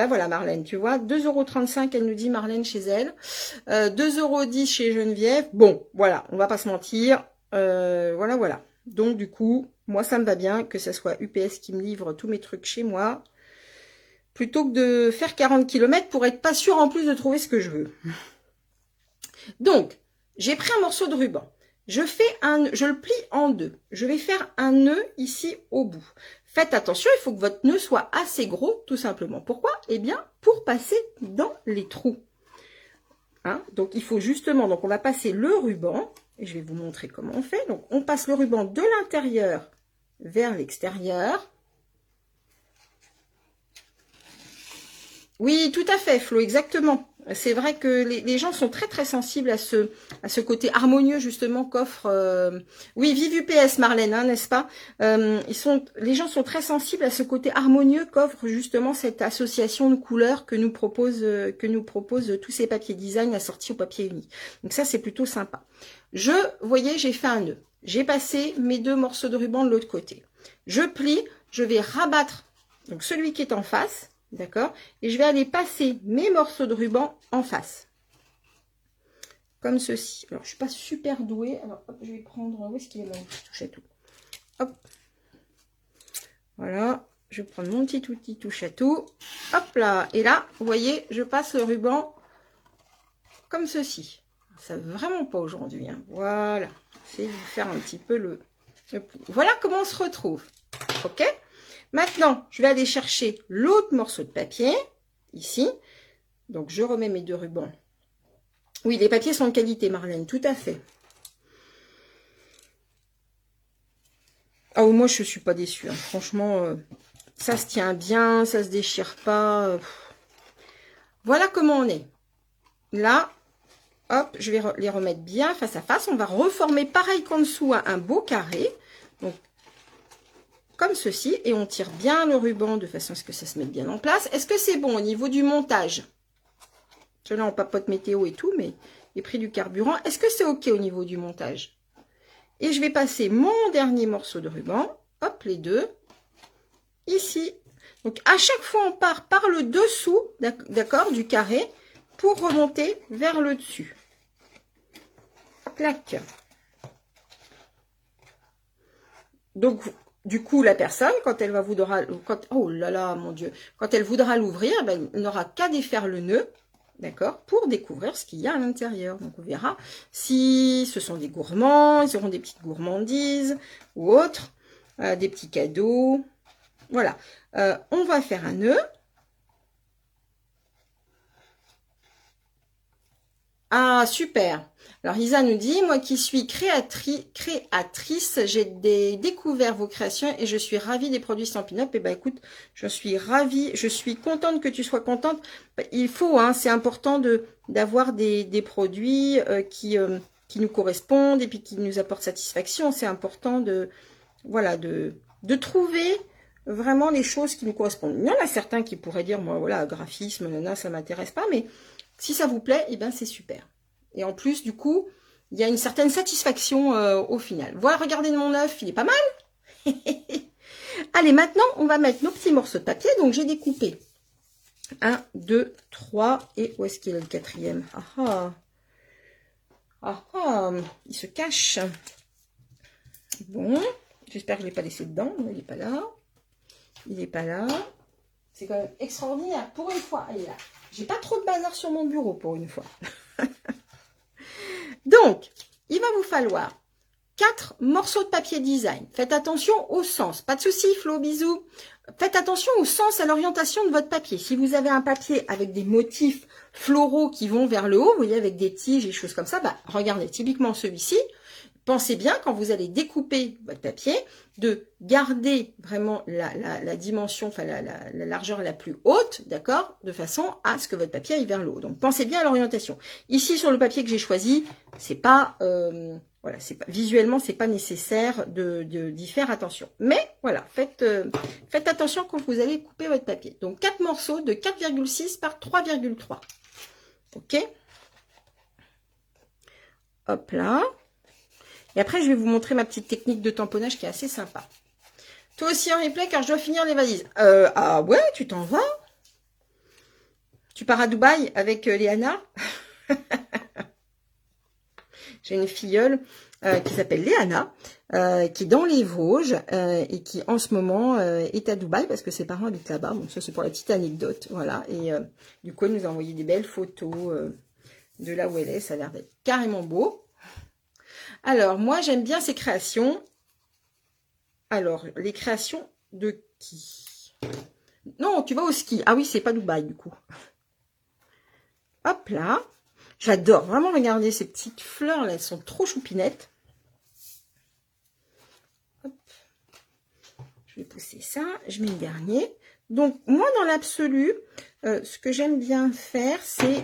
voilà Marlène, tu vois, 2,35 €, elle nous dit Marlène chez elle, 2,10 € chez Geneviève, bon, voilà, on va pas se mentir, voilà. Donc du coup, moi ça me va bien que ce soit UPS qui me livre tous mes trucs chez moi, plutôt que de faire 40 km pour être pas sûr en plus de trouver ce que je veux. Donc, j'ai pris un morceau de ruban. Je le plie en deux. Je vais faire un nœud ici au bout. Faites attention, il faut que votre nœud soit assez gros, tout simplement. Pourquoi? Eh bien, pour passer dans les trous. Hein? Donc, il faut justement, donc on va passer le ruban, et je vais vous montrer comment on fait. Donc, on passe le ruban de l'intérieur vers l'extérieur. Oui, tout à fait, Flo, exactement. C'est vrai que les gens sont très très sensibles à ce côté harmonieux justement qu'offre. Oui, vive UPS Marlène, hein, n'est-ce pas? Les gens sont très sensibles à ce côté harmonieux qu'offre justement cette association de couleurs que nous propose tous ces papiers design assortis au papier uni. Donc ça c'est plutôt sympa. Vous voyez, j'ai fait un nœud. J'ai passé mes deux morceaux de ruban de l'autre côté. Je plie, je vais rabattre donc celui qui est en face. D'accord? Et je vais aller passer mes morceaux de ruban en face. Comme ceci. Alors, je ne suis pas super douée. Alors, hop, je vais prendre... Où est-ce qu'il est mon petit touche à tout? Hop. Voilà. Je vais prendre mon petit outil touche à tout. Hop là. Et là, vous voyez, je passe le ruban comme ceci. Ça ne veut vraiment pas aujourd'hui. Hein. Voilà. J'essaie de vous faire un petit peu le... Voilà comment on se retrouve. Ok? Maintenant, je vais aller chercher l'autre morceau de papier, ici. Donc, je remets mes deux rubans. Oui, les papiers sont de qualité, Marlène, tout à fait. Oh, moi, je ne suis pas déçue. Hein. Franchement, ça se tient bien, ça se déchire pas. Voilà comment on est. Là, hop, je vais les remettre bien face à face. On va reformer pareil qu'en dessous un beau carré. Donc, comme ceci, et on tire bien le ruban de façon à ce que ça se mette bien en place. Est-ce que c'est bon au niveau du montage? Là, on papote météo et tout, mais les prix du carburant, est-ce que c'est OK au niveau du montage? Et je vais passer mon dernier morceau de ruban, hop, les deux, ici. Donc, à chaque fois, on part par le dessous, d'accord, du carré, pour remonter vers le dessus. Clac. Donc, du coup, la personne, quand elle va voudra, oh là là, mon Dieu, quand elle voudra l'ouvrir, ben, elle n'aura qu'à défaire le nœud, d'accord, pour découvrir ce qu'il y a à l'intérieur. Donc, on verra si ce sont des gourmands, ils auront des petites gourmandises ou autres, des petits cadeaux. Voilà. On va faire un nœud. Ah, super. Alors, Isa nous dit, moi qui suis créatrice, j'ai découvert vos créations et je suis ravie des produits Stampin' Up. Et ben écoute, je suis ravie, je suis contente que tu sois contente. Il faut, hein, c'est important d'avoir des produits qui nous correspondent et puis qui nous apportent satisfaction. C'est important voilà, de trouver vraiment les choses qui nous correspondent. Il y en a certains qui pourraient dire, moi, voilà, graphisme, nana, ça m'intéresse pas, mais si ça vous plaît, eh ben c'est super. Et en plus, du coup, il y a une certaine satisfaction au final. Voilà, regardez mon œuf, il est pas mal. Allez, maintenant, on va mettre nos petits morceaux de papier. Donc, j'ai découpé 1, 2, 3. Et où est-ce qu'il est le quatrième? Ah ah. Ah ah, il se cache. Bon, j'espère que je ne l'ai pas laissé dedans. Non, il n'est pas là. Il n'est pas là. C'est quand même extraordinaire. Pour une fois, il est là. J'ai pas trop de bazar sur mon bureau pour une fois. Donc, il va vous falloir 4 morceaux de papier design. Faites attention au sens. Pas de souci, Flo, bisous. Faites attention au sens, à l'orientation de votre papier. Si vous avez un papier avec des motifs floraux qui vont vers le haut, vous voyez, avec des tiges et choses comme ça, bah, regardez, typiquement celui-ci, pensez bien, quand vous allez découper votre papier, de garder vraiment la dimension, enfin la largeur la plus haute, d'accord, de façon à ce que votre papier aille vers le haut. Donc, pensez bien à l'orientation. Ici, sur le papier que j'ai choisi, c'est pas, voilà, visuellement, c'est pas nécessaire d'y faire attention. Mais voilà, faites attention quand vous allez couper votre papier. Donc, 4 morceaux de 4,6 par 3,3. Ok. Hop là. Et après, je vais vous montrer ma petite technique de tamponnage qui est assez sympa. Toi aussi en replay, car je dois finir les valises. Ah ouais, tu t'en vas? Tu pars à Dubaï avec Léana? J'ai une filleule qui s'appelle Léana, qui est dans les Vosges et qui en ce moment est à Dubaï parce que ses parents habitent là-bas. Donc ça, c'est pour la petite anecdote. Voilà. Et du coup, elle nous a envoyé des belles photos de là où elle est. Ça a l'air d'être carrément beau. Alors, moi, j'aime bien ces créations. Alors, les créations de qui? Non, tu vas au ski. Ah oui, c'est pas Dubaï, du coup. Hop là. J'adore vraiment regarder ces petites fleurs, là. Elles sont trop choupinettes. Hop. Je vais pousser ça. Je mets le dernier. Donc, moi, dans l'absolu, ce que j'aime bien faire, c'est...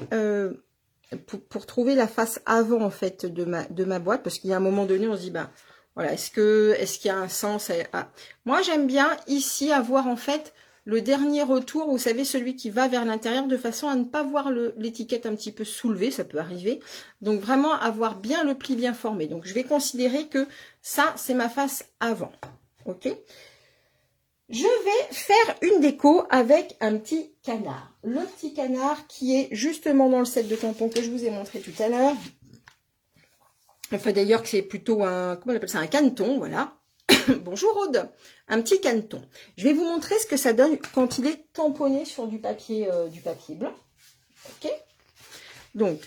Pour trouver la face avant en fait de ma boîte, parce qu'il y a un moment donné on se dit ben voilà, est-ce qu'il y a un sens à... Moi j'aime bien ici avoir en fait le dernier retour, vous savez, celui qui va vers l'intérieur, de façon à ne pas voir l'étiquette un petit peu soulevée, ça peut arriver. Donc vraiment avoir bien le pli bien formé. Donc je vais considérer que ça c'est ma face avant. Ok. Je vais faire une déco avec un petit canard. Le petit canard qui est justement dans le set de tampons que je vous ai montré tout à l'heure. Enfin d'ailleurs que c'est plutôt un, comment on appelle ça, un caneton, voilà. Bonjour Aude, un petit caneton. Je vais vous montrer ce que ça donne quand il est tamponné sur du papier blanc. Ok. Donc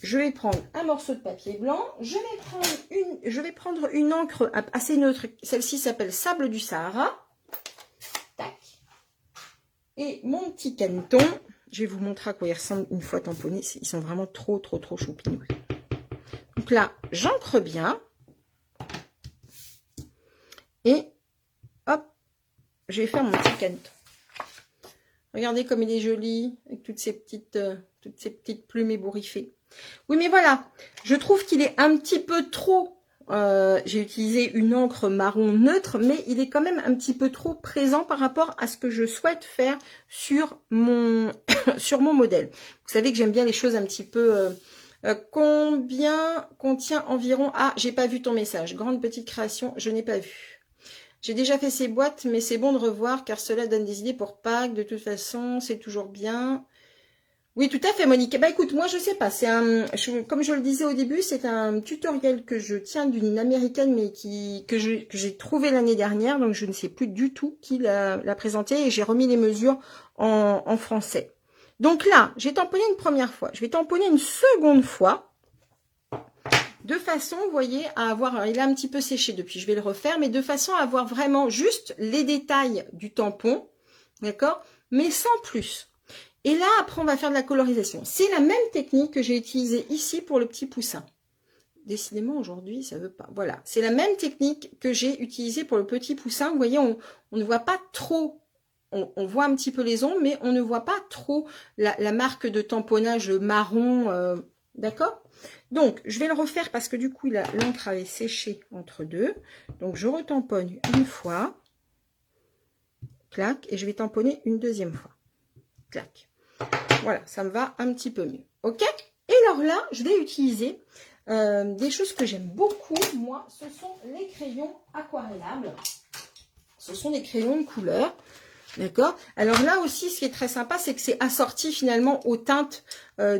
je vais prendre un morceau de papier blanc. Je vais prendre une encre assez neutre. Celle-ci s'appelle Sable du Sahara. Et mon petit caneton, je vais vous montrer à quoi il ressemble une fois tamponné. Ils sont vraiment trop choupinous. Donc là, j'ancre bien. Et hop, je vais faire mon petit caneton. Regardez comme il est joli, avec toutes ces petites plumes ébouriffées. Oui, mais voilà, je trouve qu'il est un petit peu trop... j'ai utilisé une encre marron neutre, mais il est quand même un petit peu trop présent par rapport à ce que je souhaite faire sur mon, sur mon modèle. Vous savez que j'aime bien les choses un petit peu... combien contient environ... Ah, j'ai pas vu ton message. Grande petite création, je n'ai pas vu. J'ai déjà fait ces boîtes, mais c'est bon de revoir car cela donne des idées pour Pâques. De toute façon, c'est toujours bien. Oui, tout à fait, Monique. Bah écoute, moi je sais pas, c'est comme je le disais au début, c'est un tutoriel que je tiens d'une américaine, mais que j'ai trouvé l'année dernière, donc je ne sais plus du tout qui l'a présenté, et j'ai remis les mesures en français. Donc là, j'ai tamponné une première fois, je vais tamponner une seconde fois, de façon, vous voyez, à avoir, il a un petit peu séché depuis, je vais le refaire, mais de façon à avoir vraiment juste les détails du tampon, d'accord, mais sans plus. Et là, après, on va faire de la colorisation. C'est la même technique que j'ai utilisée ici pour le petit poussin. Décidément, aujourd'hui, ça veut pas. Voilà, c'est la même technique que j'ai utilisée pour le petit poussin. Vous voyez, on ne voit pas trop, on voit un petit peu les ombres, mais on ne voit pas trop la marque de tamponnage marron, d'accord? Donc, je vais le refaire parce que du coup, l'encre avait séché entre deux. Donc, je retamponne une fois, clac, et je vais tamponner une deuxième fois, clac. Voilà, ça me va un petit peu mieux. Ok? Et alors là, je vais utiliser des choses que j'aime beaucoup. Moi, ce sont les crayons aquarellables. Ce sont des crayons de couleur. D'accord? Alors là aussi, ce qui est très sympa, c'est que c'est assorti finalement aux teintes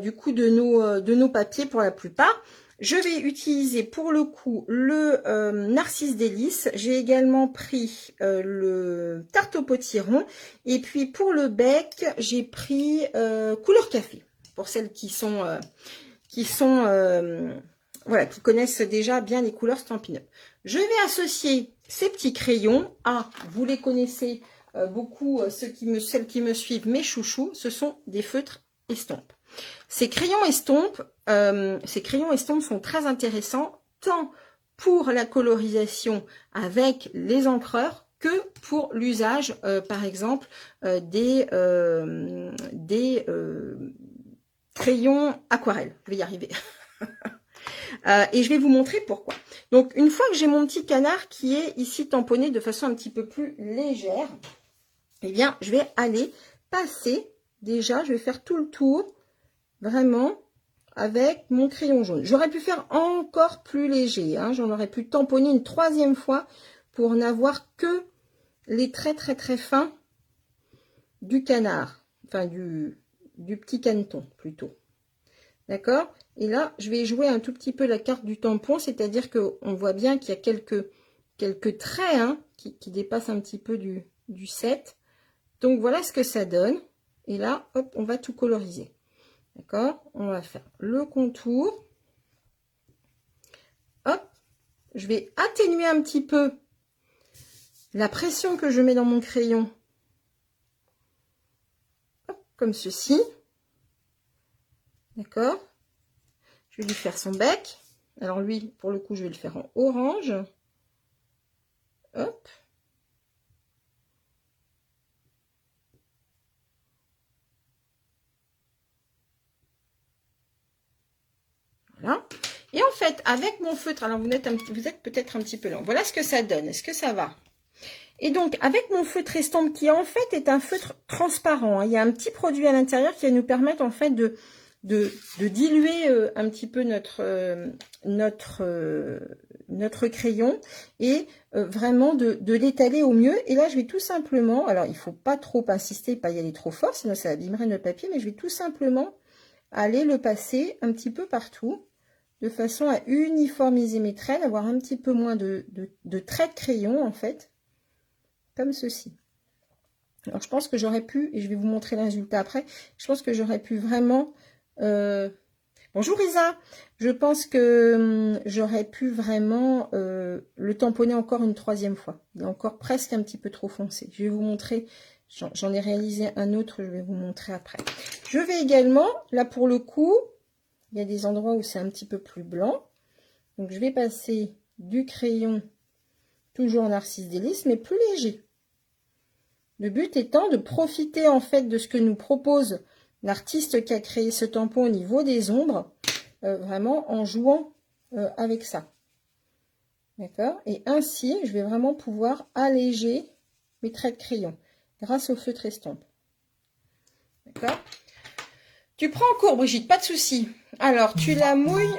du coup de nos papiers pour la plupart. Je vais utiliser pour le coup le Narcisse Délice. J'ai également pris le Tarte au potiron. Et puis pour le bec, j'ai pris couleur café. Pour celles qui voilà, qui connaissent déjà bien les couleurs Stampin' Up. Je vais associer ces petits crayons à, vous les connaissez beaucoup, celles qui me suivent, mes chouchous, ce sont des feutres estompes. Ces crayons estompes sont très intéressants, tant pour la colorisation avec les encreurs que pour l'usage, par exemple, des crayons aquarelles. Je vais y arriver. Et je vais vous montrer pourquoi. Donc, une fois que j'ai mon petit canard qui est ici tamponné de façon un petit peu plus légère, eh bien, je vais aller passer, déjà, je vais faire tout le tour, vraiment, avec mon crayon jaune. J'aurais pu faire encore plus léger, hein, j'en aurais pu tamponner une troisième fois pour n'avoir que les traits très très fins du canard, enfin du petit caneton plutôt. D'accord? Et là, je vais jouer un tout petit peu la carte du tampon, c'est-à-dire qu'on voit bien qu'il y a quelques traits hein, qui dépassent un petit peu du set. Donc, voilà ce que ça donne. Et là, hop, on va tout coloriser. D'accord? On va faire le contour. Hop, je vais atténuer un petit peu la pression que je mets dans mon crayon. Hop, comme ceci. D'accord? Je vais lui faire son bec. Alors lui, pour le coup, je vais le faire en orange. Hop. Voilà. Et en fait, avec mon feutre, alors vous êtes peut-être un petit peu lent. Voilà ce que ça donne. Est-ce que ça va? Et donc, avec mon feutre estompe, qui en fait est un feutre transparent, hein, il y a un petit produit à l'intérieur qui va nous permettre en fait de diluer un petit peu notre crayon et vraiment de l'étaler au mieux. Et là, je vais tout simplement, alors il ne faut pas trop insister, pas y aller trop fort, sinon ça abîmerait notre papier, mais je vais tout simplement aller le passer un petit peu partout, de façon à uniformiser mes traits, avoir un petit peu moins de traits de crayon, en fait, comme ceci. Alors, je pense que j'aurais pu, et je vais vous montrer le résultat après, je pense que j'aurais pu vraiment... Bonjour Isa, je pense que j'aurais pu vraiment le tamponner encore une troisième fois. Il est encore presque un petit peu trop foncé. Je vais vous montrer, j'en ai réalisé un autre, je vais vous montrer après. Je vais également, là pour le coup, il y a des endroits où c'est un petit peu plus blanc. Donc je vais passer du crayon, toujours Narcisse Délice, mais plus léger. Le but étant de profiter en fait de ce que nous propose l'artiste qui a créé ce tampon au niveau des ombres, vraiment en jouant avec ça. D'accord? Et ainsi, je vais vraiment pouvoir alléger mes traits de crayon grâce au feutre estompe. D'accord? Tu prends en cours, Brigitte, pas de souci. Alors, tu la mouilles.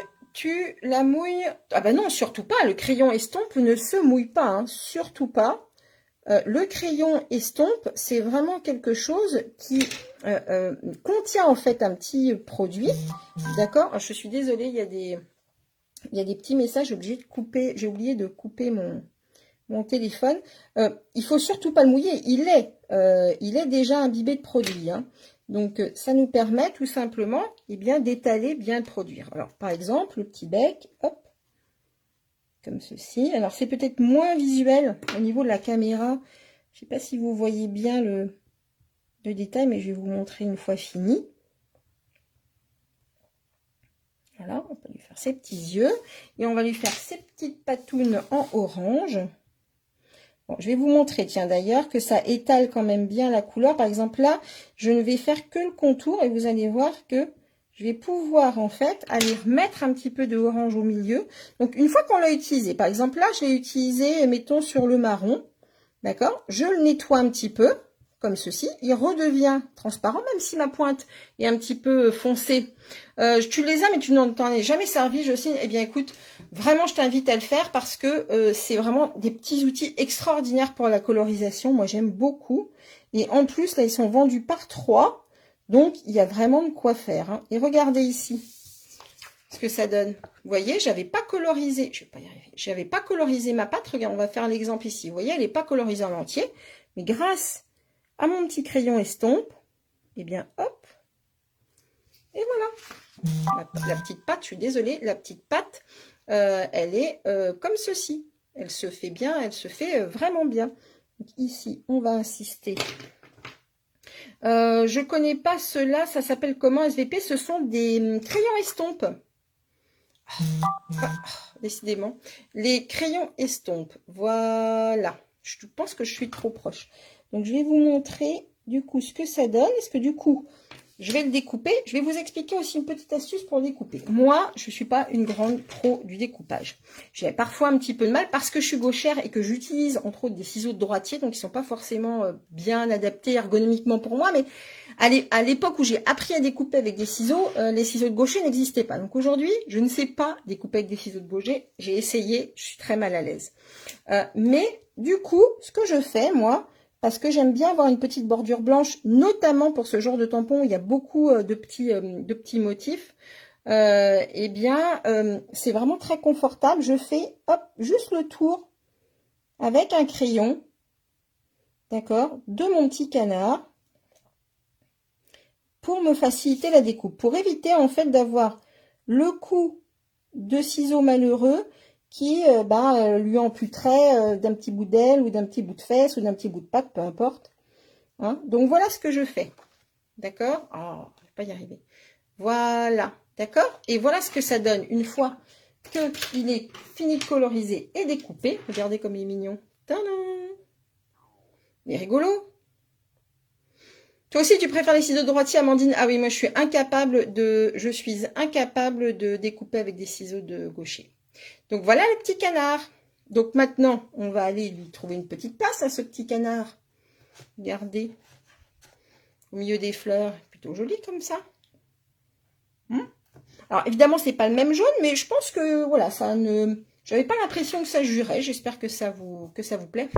Ah ben non, surtout pas. Le crayon estompe ne se mouille pas, hein, surtout pas. le crayon estompe, c'est vraiment quelque chose qui contient en fait un petit produit. D'accord? Je suis désolée, il y a des petits messages, j'ai oublié de couper mon téléphone. Il faut surtout pas le mouiller, il est déjà imbibé de produit. Hein. Donc, ça nous permet tout simplement d'étaler bien le produit. Alors, par exemple, le petit bec, hop, comme ceci. Alors, c'est peut-être moins visuel au niveau de la caméra. Je ne sais pas si vous voyez bien le détail, mais je vais vous montrer une fois fini. Voilà, on peut lui faire ses petits yeux. Et on va lui faire ses petites patounes en orange. Bon, je vais vous montrer, tiens, d'ailleurs, que ça étale quand même bien la couleur. Par exemple, là, je ne vais faire que le contour et vous allez voir que je vais pouvoir, en fait, aller remettre un petit peu de orange au milieu. Donc, une fois qu'on l'a utilisé, par exemple, là, je l'ai utilisé, mettons, sur le marron. D'accord? Je le nettoie un petit peu, comme ceci. Il redevient transparent, même si ma pointe est un petit peu foncée. Tu les as, mais tu n'en t'en es jamais servi, je sais. Eh bien, écoute, vraiment, je t'invite à le faire parce que c'est vraiment des petits outils extraordinaires pour la colorisation. Moi, j'aime beaucoup. Et en plus, là, ils sont vendus par 3. Donc, il y a vraiment de quoi faire. Hein. Et regardez ici ce que ça donne. Vous voyez, j'avais pas colorisé. Je vais pas y arriver. J'avais pas colorisé ma pâte. Regarde, on va faire l'exemple ici. Vous voyez, elle n'est pas colorisée en entier. Mais grâce à mon petit crayon estompe, eh bien, hop. Et voilà. La petite pâte, je suis désolée, la petite pâte, elle est comme ceci. Elle se fait bien, elle se fait vraiment bien. Donc, ici, on va insister. Je connais pas ceux-là, ça s'appelle comment, SVP? Ce sont des crayons estompes. Décidément. Les crayons estompes. Voilà. Je pense que je suis trop proche. Donc, je vais vous montrer du coup ce que ça donne. Est-ce que du coup, je vais le découper. Je vais vous expliquer aussi une petite astuce pour le découper. Moi, je ne suis pas une grande pro du découpage. J'ai parfois un petit peu de mal parce que je suis gauchère et que j'utilise entre autres des ciseaux de droitier. Donc, ils ne sont pas forcément bien adaptés ergonomiquement pour moi. Mais à l'époque où j'ai appris à découper avec des ciseaux, les ciseaux de gaucher n'existaient pas. Donc, aujourd'hui, je ne sais pas découper avec des ciseaux de gaucher. J'ai essayé, je suis très mal à l'aise. Mais du coup, ce que je fais, moi, parce que j'aime bien avoir une petite bordure blanche, notamment pour ce genre de tampon où il y a beaucoup de petits motifs. Eh bien, c'est vraiment très confortable. Je fais, hop, juste le tour avec un crayon, d'accord, de mon petit canard pour me faciliter la découpe, pour éviter en fait d'avoir le coup de ciseaux malheureux qui lui amputerait d'un petit bout d'aile ou d'un petit bout de fesse ou d'un petit bout de patte, peu importe. Hein. Donc voilà ce que je fais. D'accord? Oh, je vais pas y arriver. Voilà. D'accord? Et voilà ce que ça donne une fois qu'il est fini de coloriser et découpé. Regardez comme il est mignon. Tadam! Il est rigolo. Toi aussi, tu préfères les ciseaux de droitier, Amandine? Ah oui, moi, je suis incapable de découper avec des ciseaux de gaucher. Donc, voilà le petit canard. Donc, maintenant, on va aller lui trouver une petite place à ce petit canard. Regardez. Au milieu des fleurs. Plutôt joli comme ça. Alors, évidemment, c'est pas le même jaune, mais je pense que, voilà, ça ne... J'avais pas l'impression que ça jurait. J'espère que ça vous plaît.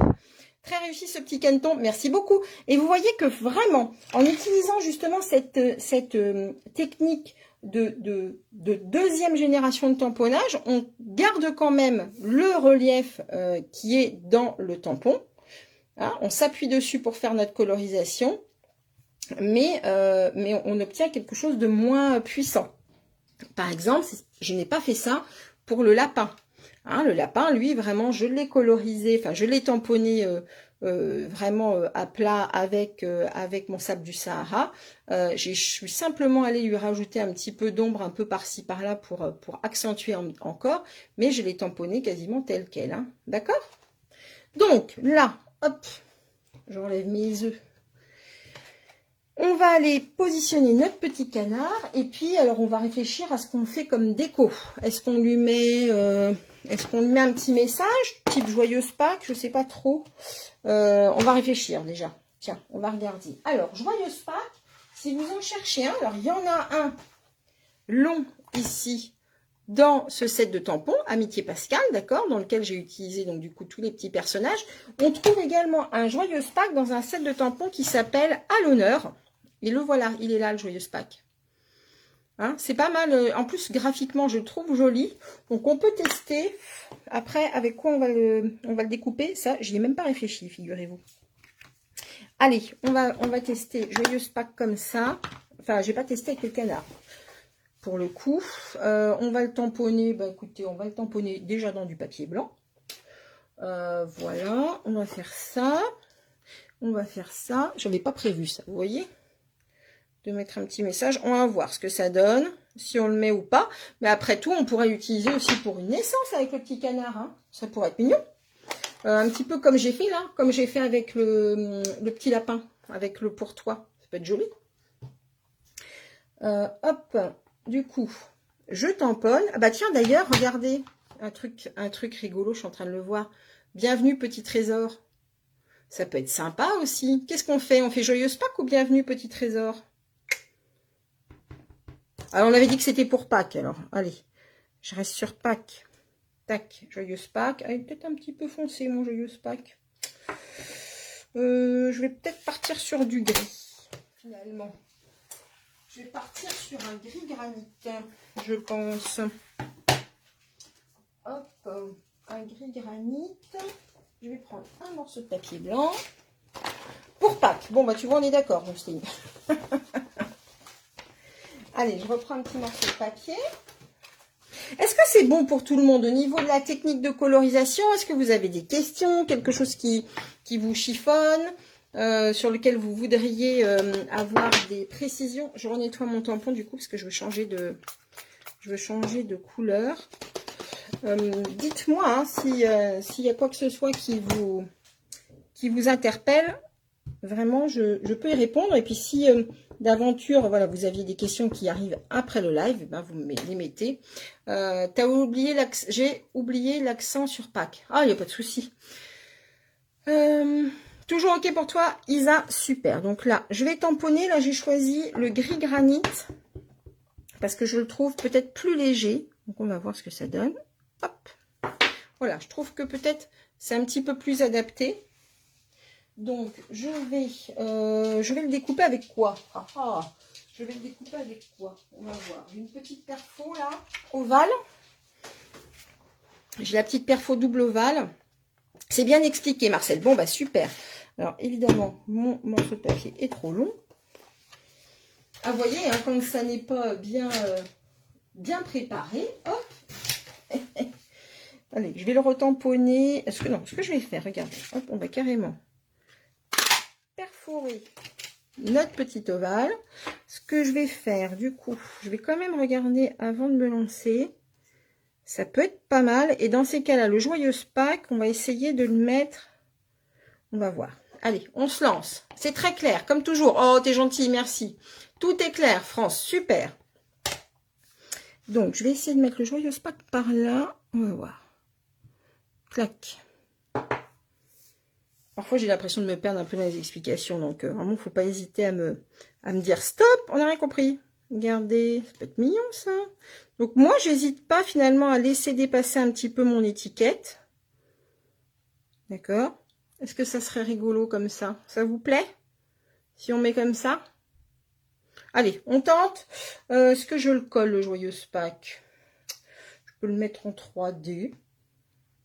Très réussi ce petit caneton, merci beaucoup. Et vous voyez que vraiment, en utilisant justement cette technique de deuxième génération de tamponnage, on garde quand même le relief qui est dans le tampon. Hein, on s'appuie dessus pour faire notre colorisation, mais on obtient quelque chose de moins puissant. Par exemple, je n'ai pas fait ça pour le lapin. Hein, le lapin, lui, vraiment, je l'ai colorisé, enfin, je l'ai tamponné vraiment à plat avec mon sable du Sahara. Je suis simplement allée lui rajouter un petit peu d'ombre un peu par-ci, par-là pour accentuer encore, mais je l'ai tamponné quasiment tel quel. Hein, d'accord? Donc, là, hop, j'enlève mes œufs. On va aller positionner notre petit canard et puis alors on va réfléchir à ce qu'on fait comme déco. Est-ce qu'on lui met un petit message, type joyeuse Pâques, je sais pas trop. On va réfléchir déjà. Tiens, on va regarder. Alors, joyeuse Pâques, si vous en cherchez un, alors il y en a un long ici dans ce set de tampons, Amitié Pascal, d'accord, dans lequel j'ai utilisé donc du coup tous les petits personnages. On trouve également un joyeux pack dans un set de tampons qui s'appelle À l'honneur. Et le voilà, il est là le joyeux pack. Hein, c'est pas mal, en plus graphiquement je le trouve joli. Donc on peut tester. Après, avec quoi on va le découper? Ça, je n'y ai même pas réfléchi, figurez-vous. Allez, on va tester joyeuse pack comme ça. Enfin, j'ai pas testé avec le canard. Pour le coup, on va le tamponner. Bah écoutez, on va le tamponner déjà dans du papier blanc. Voilà, on va faire ça. On va faire ça. J'avais pas prévu ça, vous voyez, de mettre un petit message. On va voir ce que ça donne, si on le met ou pas. Mais après tout, on pourrait l'utiliser aussi pour une naissance avec le petit canard. Hein. Ça pourrait être mignon. Un petit peu comme j'ai fait là, comme j'ai fait avec le petit lapin, avec le pour toi. Ça peut être joli. Hop, du coup, je tamponne. Ah bah tiens, d'ailleurs, regardez, un truc rigolo, je suis en train de le voir. Bienvenue, petit trésor. Ça peut être sympa aussi. Qu'est-ce qu'on fait? On fait joyeuse Pâques ou bienvenue, petit trésor? Alors, on avait dit que c'était pour Pâques, alors. Allez, je reste sur Pâques. Tac, joyeuse Pâques. Ah, il est peut-être un petit peu foncé, mon joyeuse Pâques. Je vais peut-être partir sur du gris, finalement. Je vais partir sur un gris granit, je pense. Hop, un gris granit. Je vais prendre un morceau de papier blanc. Pour Pâques. Bon, bah tu vois, on est d'accord, Jocelyne. Allez, je reprends un petit morceau de papier. Est-ce que c'est bon pour tout le monde au niveau de la technique de colorisation? Est-ce que vous avez des questions? Quelque chose qui vous chiffonne, sur lequel vous voudriez avoir des précisions? Je renettoie mon tampon du coup parce que je veux changer de couleur. Dites-moi hein, s'il y a quoi que ce soit qui vous interpelle. Vraiment, je peux y répondre. Et puis si d'aventure, voilà, vous aviez des questions qui arrivent après le live, ben, vous les mettez. J'ai oublié l'accent sur Pâques. Ah, il n'y a pas de souci. Toujours OK pour toi, Isa? Super. Donc là, je vais tamponner. Là, j'ai choisi le gris granit parce que je le trouve peut-être plus léger. Donc, on va voir ce que ça donne. Hop. Voilà, je trouve que peut-être c'est un petit peu plus adapté. Donc, je vais le découper avec quoi? Je vais le découper avec quoi? On va voir. J'ai une petite perfo là, ovale. J'ai la petite perfo double ovale. C'est bien expliqué, Marcel. Bon, bah super. Alors, évidemment, mon morceau de papier est trop long. Ah, vous voyez, hein, quand ça n'est pas bien préparé, hop. Allez, je vais le retamponner. Ce que je vais faire, regardez. Hop, on va carrément perforer notre petit ovale. Ce que je vais faire, du coup, je vais quand même regarder avant de me lancer. Ça peut être pas mal. Et dans ces cas-là, le joyeuse Pâques, on va essayer de le mettre. On va voir. Allez, on se lance. C'est très clair, comme toujours. Oh, t'es gentil, merci. Tout est clair, France. Super. Donc, je vais essayer de mettre le joyeuse Pâques par là. On va voir. Clac. Parfois, j'ai l'impression de me perdre un peu dans les explications. Donc, vraiment, il ne faut pas hésiter à me dire stop. On n'a rien compris. Regardez, ça peut être mignon, ça. Donc, moi, j'hésite pas finalement à laisser dépasser un petit peu mon étiquette. D'accord? Est-ce que ça serait rigolo comme ça? Ça vous plaît? Si on met comme ça? Allez, on tente. Est-ce que je le colle, le joyeuse Pâques? Je peux le mettre en 3D.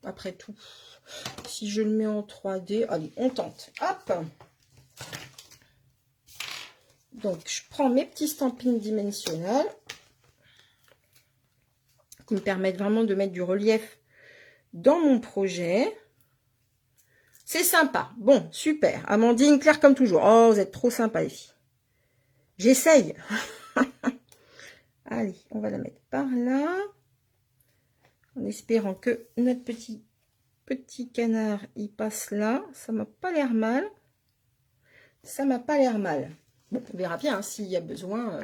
Après tout, si je le mets en 3D, allez, on tente. Hop! Donc, je prends mes petits stampings dimensionnels qui me permettent vraiment de mettre du relief dans mon projet. C'est sympa. Bon, super. Amandine, Claire comme toujours. Oh, vous êtes trop sympa, les filles. J'essaye. Allez, on va la mettre par là. En espérant que notre petit canard, il passe là. Ça m'a pas l'air mal. Ça m'a pas l'air mal. Bon, on verra bien. Hein, s'il y a besoin,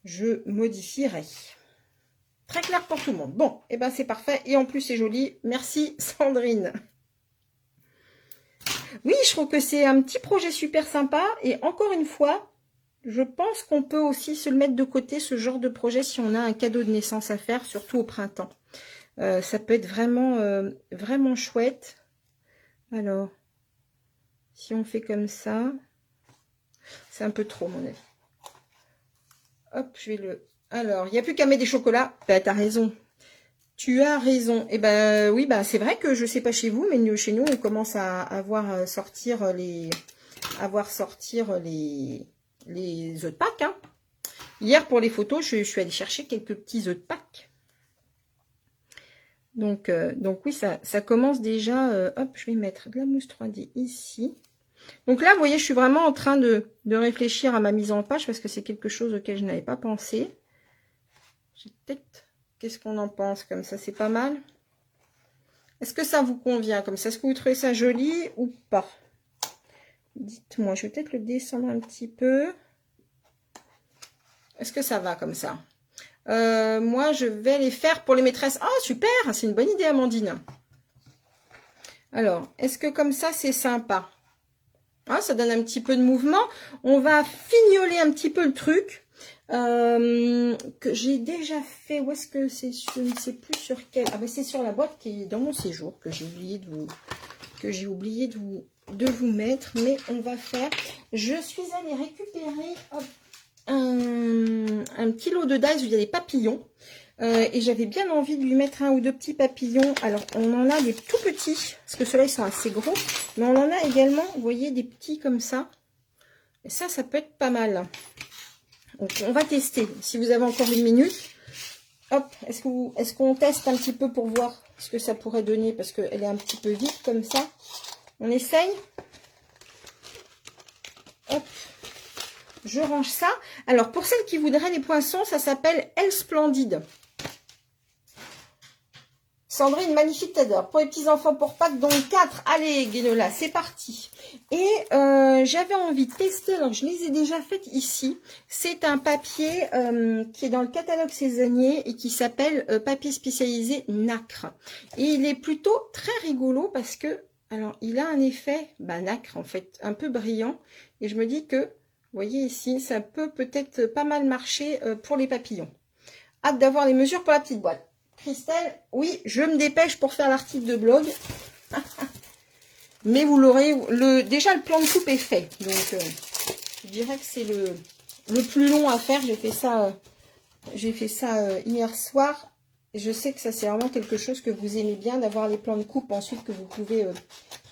je modifierai. Très clair pour tout le monde. Bon, et ben c'est parfait. Et en plus, c'est joli. Merci, Sandrine. Oui, je trouve que c'est un petit projet super sympa. Et encore une fois, Je pense qu'on peut aussi se le mettre de côté, ce genre de projet, si on a un cadeau de naissance à faire, surtout au printemps. Ça peut être vraiment, vraiment chouette. Alors, si on fait comme ça, c'est un peu trop, mon avis. Hop, je vais le... Alors, il n'y a plus qu'à mettre des chocolats. Bah, t'as raison. Tu as raison. Et ben oui, bah c'est vrai que je sais pas chez vous, mais chez nous, on commence à voir sortir les œufs de Pâques. Hein. Hier, pour les photos, je suis allée chercher quelques petits œufs de Pâques. Donc oui, ça commence déjà. Hop, je vais mettre de la mousse 3D ici. Donc là, vous voyez, je suis vraiment en train de réfléchir à ma mise en page parce que c'est quelque chose auquel je n'avais pas pensé. Peut-être... Qu'est-ce qu'on en pense comme ça? C'est pas mal. Est-ce que ça vous convient comme ça? Est-ce que vous trouvez ça joli ou pas? Dites-moi, je vais peut-être le descendre un petit peu. Est-ce que ça va comme ça? Moi, je vais les faire pour les maîtresses. Ah, super! C'est une bonne idée, Amandine. Alors, est-ce que comme ça, c'est sympa? Ah, ça donne un petit peu de mouvement. On va fignoler un petit peu le truc. Que j'ai déjà fait. Où est-ce que c'est? Je ne sais plus sur quelle. Ah ben c'est sur la boîte qui est dans mon séjour que j'ai oublié de vous mettre. Mais on va faire. Je suis allée récupérer hop, un petit lot de dies où il y a des papillons. Et j'avais bien envie de lui mettre un ou deux petits papillons. Alors on en a des tout petits parce que ceux-là ils sont assez gros. Mais on en a également, vous voyez, des petits comme ça. Et ça peut être pas mal. Donc, on va tester. Si vous avez encore une minute, hop, est-ce qu'on teste un petit peu pour voir ce que ça pourrait donner? Parce qu'elle est un petit peu vide comme ça. On essaye. Hop, je range ça. Alors, pour celles qui voudraient les poinçons, ça s'appelle Elle Splendide. Sandrine, magnifique, t'adore. Pour les petits-enfants pour Pâques, donc 4. Allez, Guénola, c'est parti. Et j'avais envie de tester, alors je les ai déjà faites ici. C'est un papier qui est dans le catalogue saisonnier et qui s'appelle papier spécialisé nacre. Et il est plutôt très rigolo parce que, alors il a un effet nacre en fait, un peu brillant. Et je me dis que, vous voyez ici, ça peut-être pas mal marcher pour les papillons. Hâte d'avoir les mesures pour la petite boîte. Christelle, oui, je me dépêche pour faire l'article de blog. Mais vous l'aurez, déjà le plan de coupe est fait. Donc, je dirais que c'est le plus long à faire. J'ai fait ça hier soir. Et je sais que ça, c'est vraiment quelque chose que vous aimez bien, d'avoir les plans de coupe ensuite que vous pouvez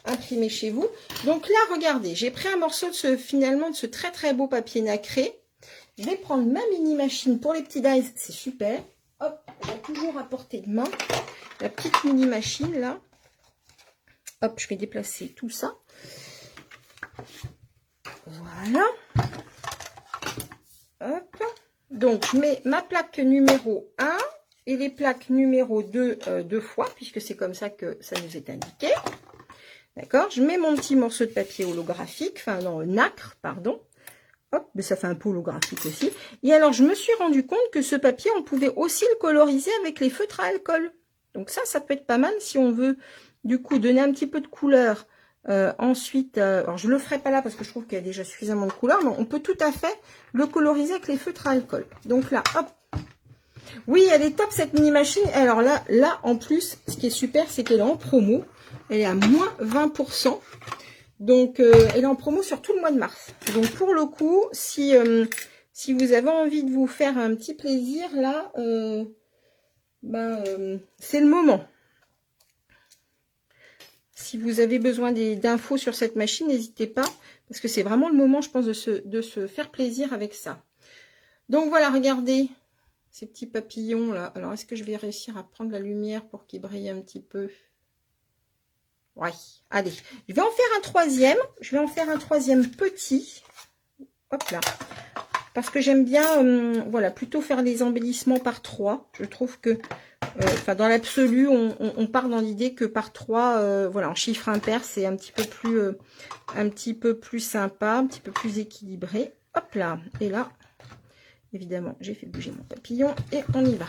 imprimer chez vous. Donc là, regardez, j'ai pris un morceau de ce très très beau papier nacré. Je vais prendre ma mini machine pour les petits dies, c'est super. Hop, elle a toujours à portée de main. La petite mini machine là. Hop, je vais déplacer tout ça. Voilà. Hop. Donc, je mets ma plaque numéro 1 et les plaques numéro 2 deux fois, puisque c'est comme ça que ça nous est indiqué. D'accord. Je mets mon petit morceau de papier holographique, enfin non, nacre, pardon. Hop, mais ça fait un peu holographique aussi. Et alors, je me suis rendu compte que ce papier, on pouvait aussi le coloriser avec les feutres à alcool. Donc ça peut être pas mal si on veut, du coup, donner un petit peu de couleur. Ensuite, alors je le ferai pas là parce que je trouve qu'il y a déjà suffisamment de couleur, mais on peut tout à fait le coloriser avec les feutres à alcool. Donc là, hop. Oui, elle est top cette mini machine. Alors là, en plus, ce qui est super, c'est qu'elle est en promo. Elle est à moins 20%. Donc, elle est en promo sur tout le mois de mars. Donc, pour le coup, si vous avez envie de vous faire un petit plaisir, là, c'est le moment. Si vous avez besoin d'infos sur cette machine, n'hésitez pas. Parce que c'est vraiment le moment, je pense, de se faire plaisir avec ça. Donc, voilà, regardez ces petits papillons, là. Alors, est-ce que je vais réussir à prendre la lumière pour qu'ils brillent un petit peu ? Ouais, allez, je vais en faire un troisième. Je vais en faire un troisième petit. Hop là. Parce que j'aime bien, voilà, plutôt faire les embellissements par 3. Je trouve que, dans l'absolu, on part dans l'idée que par 3, voilà, en chiffre impair, c'est un petit peu plus sympa, un petit peu plus équilibré. Hop là. Et là, évidemment, j'ai fait bouger mon papillon et on y va.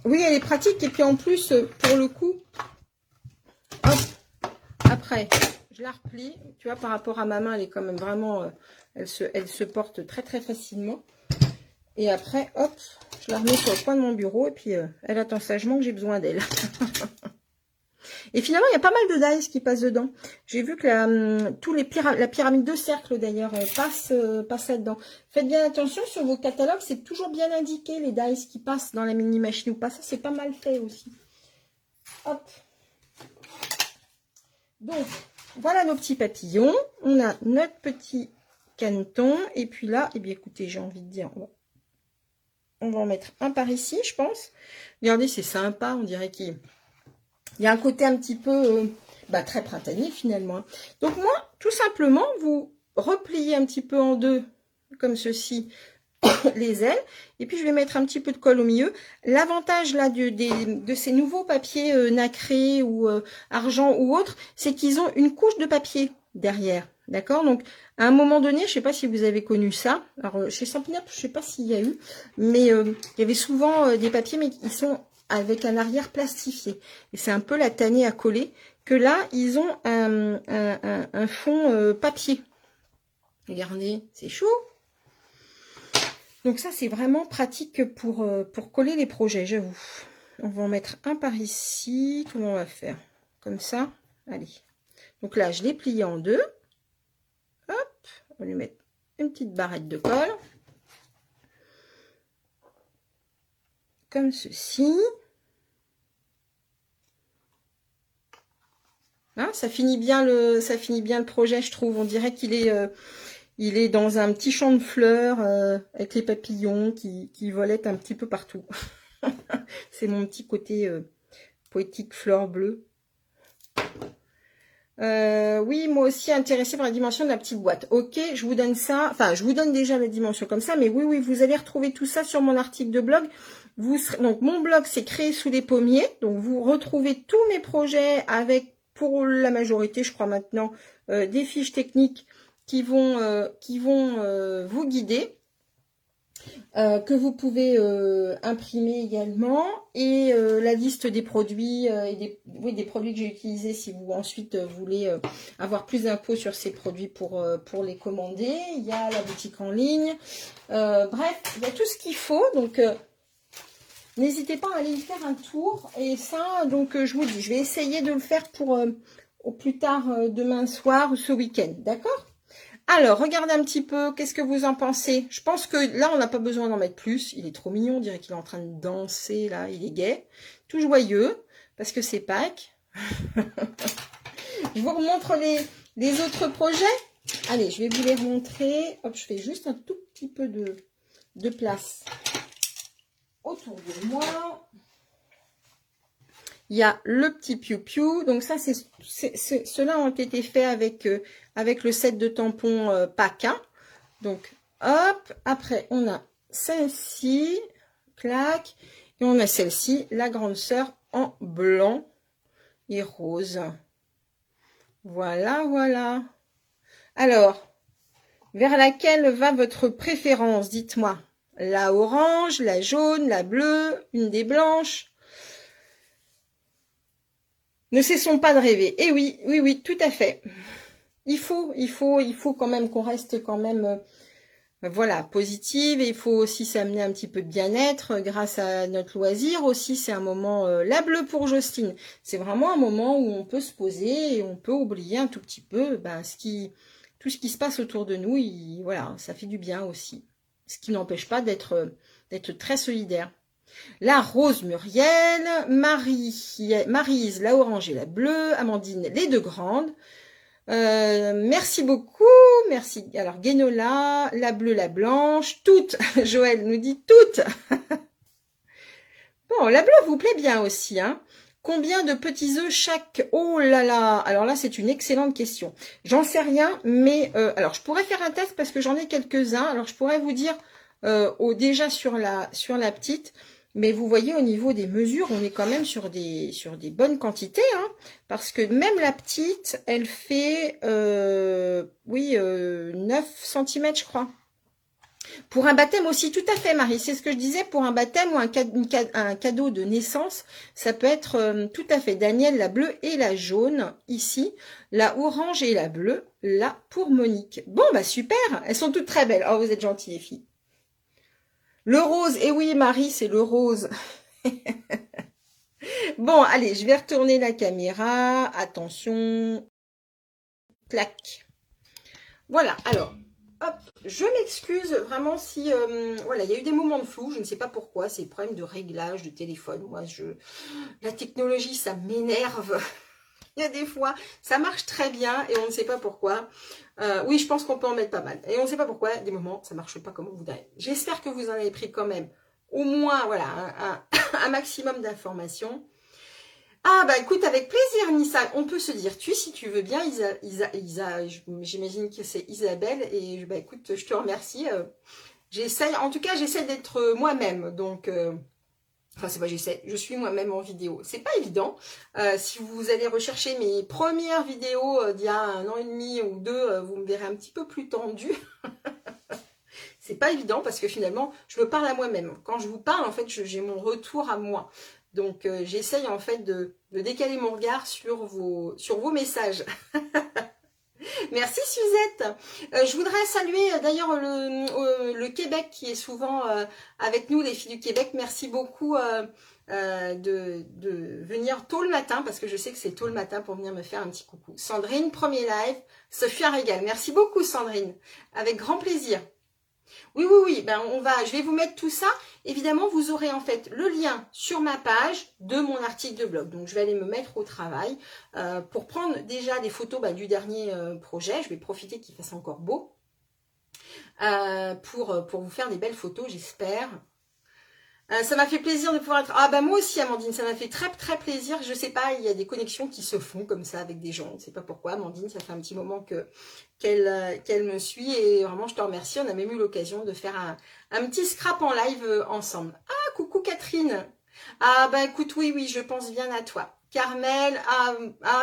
Oui, elle est pratique. Et puis en plus, pour le coup, hop, après, je la replie. Tu vois, par rapport à ma main, elle est quand même vraiment... elle se porte très très facilement. Et après, hop, je la remets sur le coin de mon bureau. Et puis, elle attend sagement que j'ai besoin d'elle. Et finalement, il y a pas mal de dies qui passent dedans. J'ai vu que la pyramide de cercle, d'ailleurs, passe là-dedans. Faites bien attention sur vos catalogues. C'est toujours bien indiqué, les dies qui passent dans la mini machine ou pas. Ça, c'est pas mal fait aussi. Hop. Donc, voilà nos petits papillons. On a notre petit caneton. Et puis là, eh bien, écoutez, j'ai envie de dire... On va en mettre un par ici, je pense. Regardez, c'est sympa. On dirait qu'il y a un côté un petit peu très printanier finalement. Donc moi, tout simplement, vous repliez un petit peu en deux, comme ceci, les ailes. Et puis je vais mettre un petit peu de colle au milieu. L'avantage là de ces nouveaux papiers nacrés ou argent ou autre, c'est qu'ils ont une couche de papier derrière. D'accord? Donc, à un moment donné, je ne sais pas si vous avez connu ça. Alors, chez Stampin' Up, je ne sais pas s'il y a eu. Mais il y avait souvent des papiers, mais ils sont avec un arrière plastifié. Et c'est un peu la tannée à coller. Que là, ils ont un fond papier. Regardez, c'est chaud. Donc ça, c'est vraiment pratique pour coller les projets, j'avoue. On va en mettre un par ici. Comment on va faire? Comme ça. Allez. Donc là, je l'ai plié en deux. Hop, on va lui mettre une petite barrette de colle. Comme ceci. Hein, ça finit bien le projet, je trouve. On dirait qu'il est dans un petit champ de fleurs avec les papillons qui volettent un petit peu partout. C'est mon petit côté poétique fleur bleue. Oui, moi aussi intéressée par la dimension de la petite boîte. Ok, je vous donne ça. Enfin, je vous donne déjà la dimension comme ça, mais oui, vous allez retrouver tout ça sur mon article de blog. Donc, mon blog, c'est créé sous les pommiers. Donc, vous retrouvez tous mes projets avec, pour la majorité, je crois maintenant, des fiches techniques qui vont vous guider. Que vous pouvez imprimer également, et la liste des produits et des produits que j'ai utilisés si vous ensuite voulez avoir plus d'infos sur ces produits pour les commander. Il y a la boutique en ligne, bref, il y a tout ce qu'il faut, donc n'hésitez pas à aller y faire un tour. Et ça, donc je vous dis, je vais essayer de le faire pour au plus tard demain soir ou ce week-end, d'accord? Alors, regardez un petit peu, qu'est-ce que vous en pensez? Je pense que là, on n'a pas besoin d'en mettre plus. Il est trop mignon, on dirait qu'il est en train de danser, là, il est gai. Tout joyeux, parce que c'est Pâques. Je vous remontre les autres projets. Allez, je vais vous les remontrer. Hop, je fais juste un tout petit peu de place autour de moi. Il y a le petit piou-piou. Donc ça, ceux-là ont été faits avec le set de tampons Pâques. Donc, hop. Après, on a celle-ci. Clac. Et on a celle-ci, la grande sœur en blanc et rose. Voilà, voilà. Alors, vers laquelle va votre préférence? Dites-moi. La orange, la jaune, la bleue, une des blanches. Ne cessons pas de rêver. Et oui, oui, tout à fait. Il faut quand même qu'on reste quand même, voilà, positive. Et il faut aussi s'amener un petit peu de bien-être grâce à notre loisir. Aussi, c'est un moment, la bleue pour Jocelyne. C'est vraiment un moment où on peut se poser et on peut oublier un tout petit peu tout ce qui se passe autour de nous. Voilà, ça fait du bien aussi. Ce qui n'empêche pas d'être très solidaire. La rose Muriel, Maryse, la orange et la bleue, Amandine, les deux grandes. Merci beaucoup, merci. Alors, Guénola, la bleue, la blanche, toutes. Joël nous dit toutes. Bon, la bleue vous plaît bien aussi, hein. Combien de petits œufs chaque? Oh là là. Alors là, c'est une excellente question. J'en sais rien, mais alors je pourrais faire un test parce que j'en ai quelques-uns. Alors je pourrais vous dire déjà sur la petite. Mais vous voyez, au niveau des mesures, on est quand même sur des bonnes quantités, hein, parce que même la petite, elle fait, 9 cm, je crois. Pour un baptême aussi, tout à fait, Marie. C'est ce que je disais, pour un baptême ou un cadeau de naissance, ça peut être tout à fait. Daniel, la bleue et la jaune, ici. La orange et la bleue, là, pour Monique. Bon, bah super, elles sont toutes très belles. Oh, vous êtes gentilles, les filles. Le rose, et oui, Marie, c'est le rose. Bon, allez, je vais retourner la caméra. Attention. Clac. Voilà, alors, hop, je m'excuse vraiment si, voilà, il y a eu des moments de flou, je ne sais pas pourquoi, c'est des problèmes de réglage de téléphone. Moi, la technologie, ça m'énerve. Il y a des fois, ça marche très bien et on ne sait pas pourquoi. Oui, je pense qu'on peut en mettre pas mal. Et on ne sait pas pourquoi, des moments, ça marche pas comme on voudrait. J'espère que vous en avez pris quand même au moins, voilà, un maximum d'informations. Ah bah écoute, avec plaisir Nissa, on peut se dire tu si tu veux bien, j'imagine que c'est Isabelle, et bah écoute, je te remercie. J'essaye, en tout cas j'essaie d'être moi-même, donc enfin c'est pas j'essaie, je suis moi-même en vidéo. C'est pas évident. Si vous allez rechercher mes premières vidéos d'il y a 1 an et demi ou 2, vous me verrez un petit peu plus tendue. C'est pas évident parce que finalement, je me parle à moi-même. Quand je vous parle, en fait, j'ai mon retour à moi. Donc, j'essaye en fait de décaler mon regard sur vos messages. Merci Suzette. Je voudrais saluer d'ailleurs le Québec qui est souvent avec nous, les filles du Québec. Merci beaucoup de venir tôt le matin, parce que je sais que c'est tôt le matin pour venir me faire un petit coucou. Sandrine, premier live. Ce fut un régal. Merci beaucoup Sandrine. Avec grand plaisir. Oui, oui, oui, ben je vais vous mettre tout ça. Évidemment, vous aurez en fait le lien sur ma page de mon article de blog. Donc, je vais aller me mettre au travail pour prendre déjà des photos du dernier projet. Je vais profiter qu'il fasse encore beau pour vous faire des belles photos, j'espère. Ça m'a fait plaisir de pouvoir être... Ah bah moi aussi Amandine, ça m'a fait très très plaisir. Je sais pas, il y a des connexions qui se font comme ça avec des gens. Je ne sais pas pourquoi. Amandine, ça fait un petit moment qu'elle me suit et vraiment je te remercie. On a même eu l'occasion de faire un petit scrap en live ensemble. Ah coucou Catherine. Ah bah écoute, oui, je pense bien à toi. Carmel,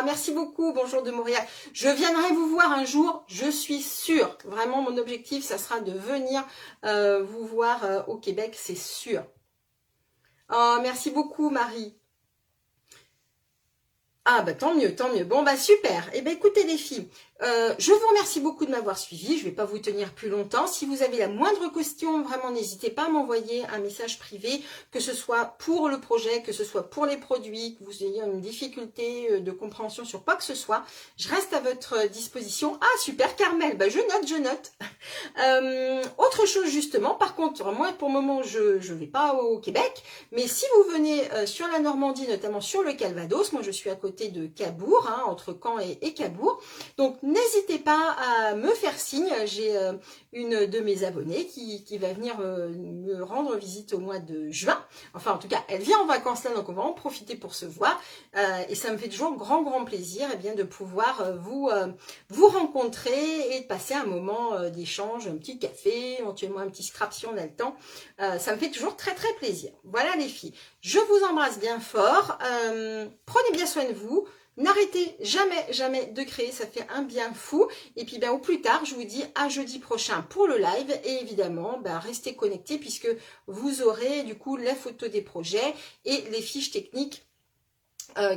merci beaucoup, bonjour de Montréal. Je viendrai vous voir un jour, je suis sûre. Vraiment, mon objectif, ça sera de venir vous voir au Québec, c'est sûr. Oh, merci beaucoup, Marie. Ah, bah tant mieux, tant mieux. Bon, bah super. Eh bien, écoutez les filles, je vous remercie beaucoup de m'avoir suivi. Je ne vais pas vous tenir plus longtemps. Si vous avez la moindre question, vraiment, n'hésitez pas à m'envoyer un message privé, que ce soit pour le projet, que ce soit pour les produits, que vous ayez une difficulté de compréhension sur quoi que ce soit. Je reste à votre disposition. Ah, super, Carmel. Bah, je note. Autre chose, justement, par contre, moi, pour le moment, je ne vais pas au Québec, mais si vous venez sur la Normandie, notamment sur le Calvados, moi, je suis à côté de Cabourg, hein, entre Caen et Cabourg, donc n'hésitez pas à me faire signe. J'ai une de mes abonnées qui va venir me rendre visite au mois de juin. Enfin, en tout cas, elle vient en vacances là, donc on va en profiter pour se voir. Et ça me fait toujours grand plaisir de pouvoir vous rencontrer et de passer un moment d'échange, un petit café, éventuellement un petit scrap si on a le temps. Ça me fait toujours très plaisir. Voilà les filles, je vous embrasse bien fort. Prenez bien soin de vous. N'arrêtez jamais de créer, ça fait un bien fou. Et puis au plus tard, je vous dis à jeudi prochain pour le live. Et évidemment, restez connectés puisque vous aurez du coup la photo des projets et les fiches techniques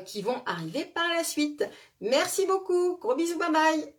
qui vont arriver par la suite. Merci beaucoup, gros bisous, bye bye.